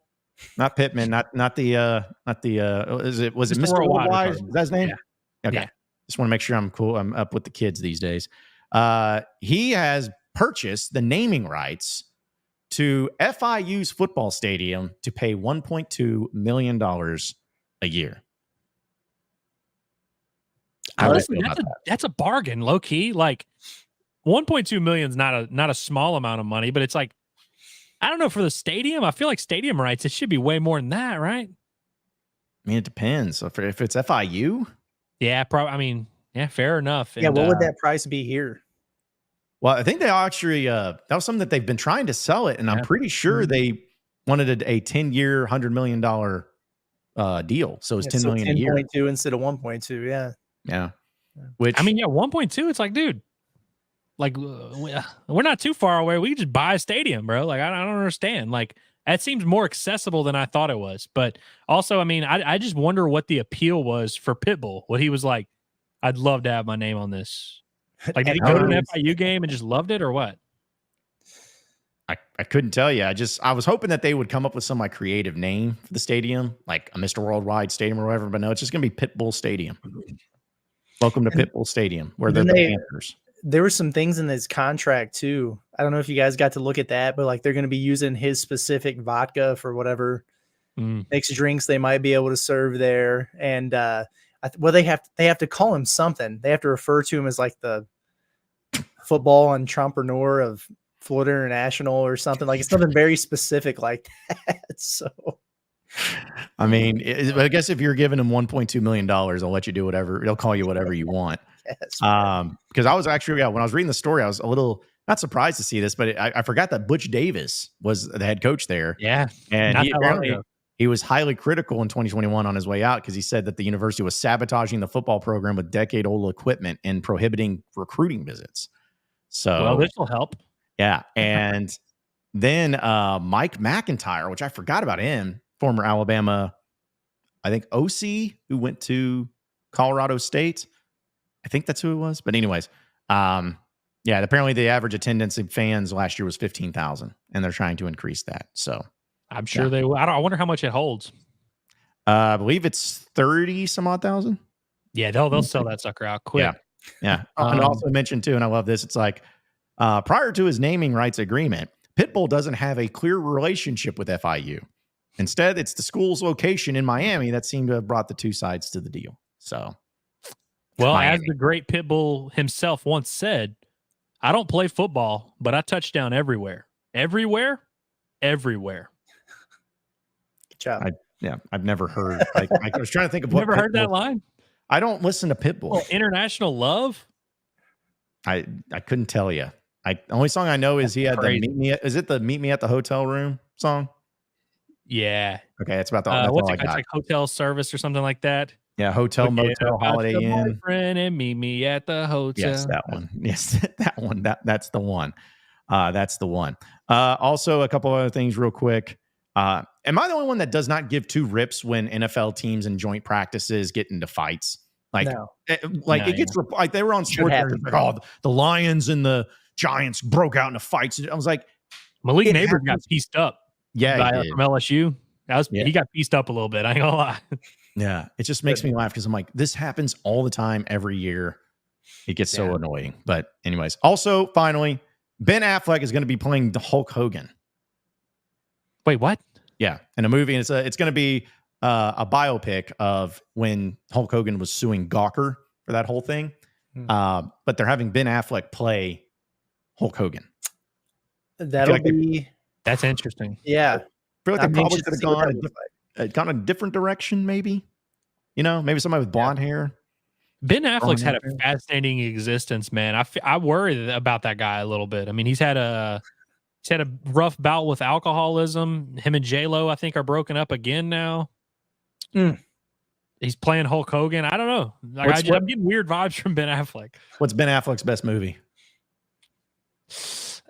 Speaker 1: not Pittman, was it Mr. Worldwide? Is that his name?
Speaker 3: Yeah.
Speaker 1: Okay.
Speaker 3: Yeah.
Speaker 1: Just want to make sure I'm cool. I'm up with the kids these days. He has purchased the naming rights to FIU's football stadium to pay $1.2 million a year.
Speaker 3: Honestly, that's a bargain, low key. Like 1.2 million is not a small amount of money, but it's like, I don't know, for the stadium, I feel like stadium rights, it should be way more than that, right?
Speaker 1: I mean, it depends. So if it's FIU,
Speaker 3: yeah, probably. I mean, yeah, fair enough.
Speaker 2: Yeah, what would that price be here?
Speaker 1: Well, I think they actually that was something that they've been trying to sell it, and I'm pretty sure they wanted a 10-year, $100 million deal. So it's $10 million a year.
Speaker 2: 10.2 instead of 1.2. Yeah.
Speaker 1: Yeah. Which,
Speaker 3: I mean, yeah, 1.2. It's like, dude, like we're not too far away. We can just buy a stadium, bro. Like, I don't understand. Like, that seems more accessible than I thought it was. But also, I mean, I just wonder what the appeal was for Pitbull. What he was like, I'd love to have my name on this. Like, did he go to an FIU game and just loved it, or what?
Speaker 1: I couldn't tell you. I was hoping that they would come up with some like creative name for the stadium, like a Mr. Worldwide Stadium or whatever. But no, it's just gonna be Pitbull Stadium. Welcome to Pitbull Stadium, where they're the Panthers.
Speaker 2: There were some things in his contract too. I don't know if you guys got to look at that, but like they're going to be using his specific vodka for whatever mixed drinks they might be able to serve there. And they have to call him something. They have to refer to him as like the football entrepreneur of Florida International or something. Like it's something very specific like that. So,
Speaker 1: I mean, I guess if you're giving him $1.2 million, they'll let you do whatever. They'll call you whatever you want. Yes, because I was actually, when I was reading the story, I was a little not surprised to see this, but I forgot that Butch Davis was the head coach there.
Speaker 3: Yeah.
Speaker 1: And he was highly critical in 2021 on his way out because he said that the university was sabotaging the football program with decade-old equipment and prohibiting recruiting visits. So,
Speaker 3: well, this will help.
Speaker 1: Yeah. And then Mike McIntyre, which I forgot about him, former Alabama, I think OC, who went to Colorado State. I think that's who it was. But anyways, yeah, apparently the average attendance of fans last year was 15,000, and they're trying to increase that. So
Speaker 3: I'm sure they will. I wonder how much it holds.
Speaker 1: I believe it's 30 some odd thousand.
Speaker 3: Yeah, they'll sell that sucker out quick.
Speaker 1: Yeah. And also mentioned too, and I love this. It's like prior to his naming rights agreement, Pitbull doesn't have a clear relationship with FIU. Instead, it's the school's location in Miami that seemed to have brought the two sides to the deal. So,
Speaker 3: well,
Speaker 1: Miami.
Speaker 3: as the great Pitbull himself once said, I don't play football, but I touch down everywhere. Everywhere? Everywhere.
Speaker 2: Good job.
Speaker 1: I've never heard. I was trying to think of what.
Speaker 3: Never heard that line?
Speaker 1: I don't listen to Pitbull.
Speaker 3: Well, international love?
Speaker 1: I couldn't tell you. The only song I know is he had the Meet Me at the Hotel Room song?
Speaker 3: Yeah.
Speaker 1: Okay, that's about the
Speaker 3: what's it? It's like hotel service or something like that.
Speaker 1: Yeah, hotel, motel, Holiday Inn.
Speaker 3: Friend and meet me at the hotel.
Speaker 1: Yes, that one. Yes, that one. That's the one. That's the one. Also, a couple other things real quick. Am I the only one that does not give two rips when NFL teams and joint practices get into fights? Like, it gets like they were on sports. Like, oh, the Lions and the Giants broke out into fights. I was like,
Speaker 3: Malik Neighbors got pieced up.
Speaker 1: Yeah,
Speaker 3: from LSU. He got pieced up a little bit. I ain't gonna lie.
Speaker 1: Yeah, it just makes me laugh because I'm like, this happens all the time, every year. It gets so annoying. But anyways, also finally, Ben Affleck is going to be playing the Hulk Hogan.
Speaker 3: Wait, what?
Speaker 1: Yeah, in a movie, and it's going to be a biopic of when Hulk Hogan was suing Gawker for that whole thing. But they're having Ben Affleck play Hulk Hogan.
Speaker 3: That's interesting.
Speaker 2: Yeah.
Speaker 1: I feel like they probably could have gone a different direction, maybe. Maybe somebody with blonde hair.
Speaker 3: Ben Affleck's had a fascinating existence, man. I worry about that guy a little bit. I mean, he's had a rough bout with alcoholism. Him and J-Lo, I think, are broken up again now. He's playing Hulk Hogan. I don't know. I'm getting weird vibes from Ben Affleck.
Speaker 1: What's Ben Affleck's best movie?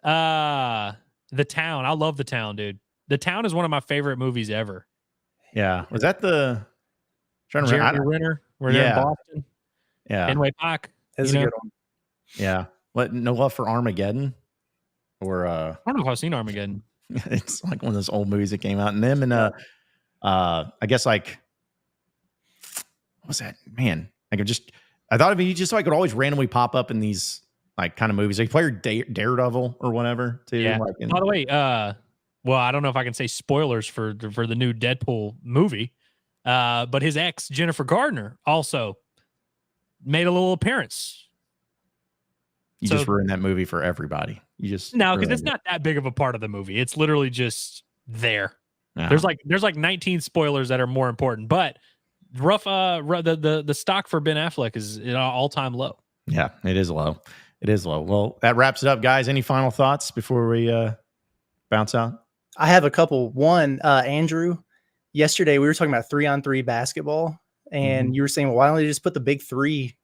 Speaker 3: The Town. I love The Town, dude. The Town is one of my favorite movies ever.
Speaker 1: Yeah. Was that the
Speaker 3: Jeremy Renner? We're there in Boston.
Speaker 1: Yeah.
Speaker 3: Fenway Park.
Speaker 2: That's a good one.
Speaker 1: Yeah. What? No Love for Armageddon? Or
Speaker 3: I don't know if I've seen Armageddon.
Speaker 1: It's like one of those old movies that came out. And them and I guess like what was that? Man, I thought of he just like would always randomly pop up in these like kind of movies. Like player Daredevil or whatever too.
Speaker 3: Yeah.
Speaker 1: Like
Speaker 3: By the way, well, I don't know if I can say spoilers for the new Deadpool movie. But his ex, Jennifer Gardner, also made a little appearance.
Speaker 1: You just ruined that movie for everybody. Because
Speaker 3: it's not that big of a part of the movie. It's literally just there.
Speaker 1: Yeah.
Speaker 3: There's like 19 spoilers that are more important, but the stock for Ben Affleck is at an all-time low.
Speaker 1: Yeah, it is low. It is low. Well, that wraps it up, guys. Any final thoughts before we bounce out?
Speaker 2: I have a couple. One, Andrew, yesterday we were talking about 3-on-3 basketball, and you were saying, well, why don't they just put the big three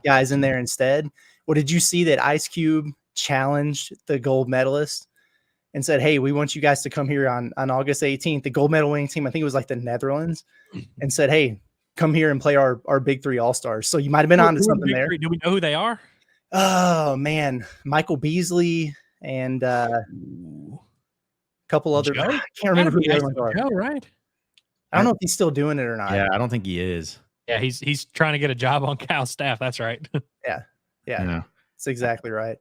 Speaker 2: guys in there instead? Well, did you see that Ice Cube challenged the gold medalist and said, hey, we want you guys to come here on August 18th, the gold medal winning team, I think it was like the Netherlands, and said, hey, come here and play our big three all-stars. So you might have been onto something there.
Speaker 3: Do we know who they are?
Speaker 2: Oh, man. Michael Beasley and a couple other.
Speaker 3: Joe?
Speaker 2: I can't remember who the other ones are.
Speaker 3: Joe, right?
Speaker 2: I don't know if he's still doing it or not.
Speaker 1: Yeah, I don't think he is.
Speaker 3: Yeah, he's trying to get a job on Cal's staff. That's right.
Speaker 2: Yeah. That's exactly right.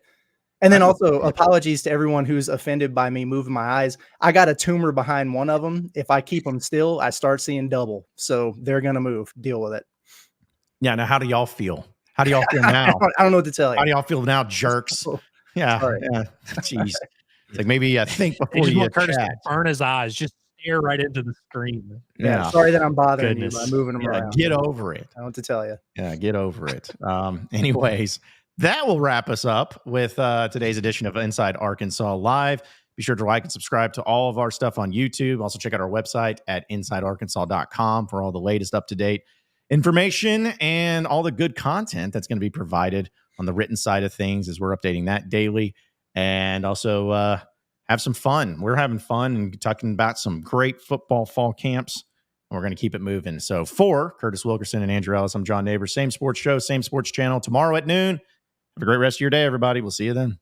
Speaker 2: And then also apologies to everyone who's offended by me moving my eyes. I got a tumor behind one of them. If I keep them still, I start seeing double. So they're going to move. Deal with it.
Speaker 1: Yeah. Now, how do y'all feel? How do y'all feel now?
Speaker 2: I don't know what to tell you.
Speaker 1: How do y'all feel now, jerks? Yeah.
Speaker 2: Sorry.
Speaker 1: Yeah. Jeez. It's like maybe think before you
Speaker 3: want Curtis to burn his eyes. Just stare right into the screen.
Speaker 2: Yeah. Sorry that I'm bothering you by moving them around.
Speaker 1: Get over it.
Speaker 2: I don't know what to tell you.
Speaker 1: Yeah. Get over it. Anyways, that will wrap us up with today's edition of Inside Arkansas Live. Be sure to like and subscribe to all of our stuff on YouTube. Also check out our website at insidearkansas.com for all the latest up-to-date information and all the good content that's going to be provided on the written side of things as we're updating that daily. And also have some fun. We're having fun and talking about some great football fall camps. And we're going to keep it moving. So for Curtis Wilkerson and Andrew Ellis, I'm John Neighbors. Same sports show, same sports channel tomorrow at noon. Have a great rest of your day, everybody. We'll see you then.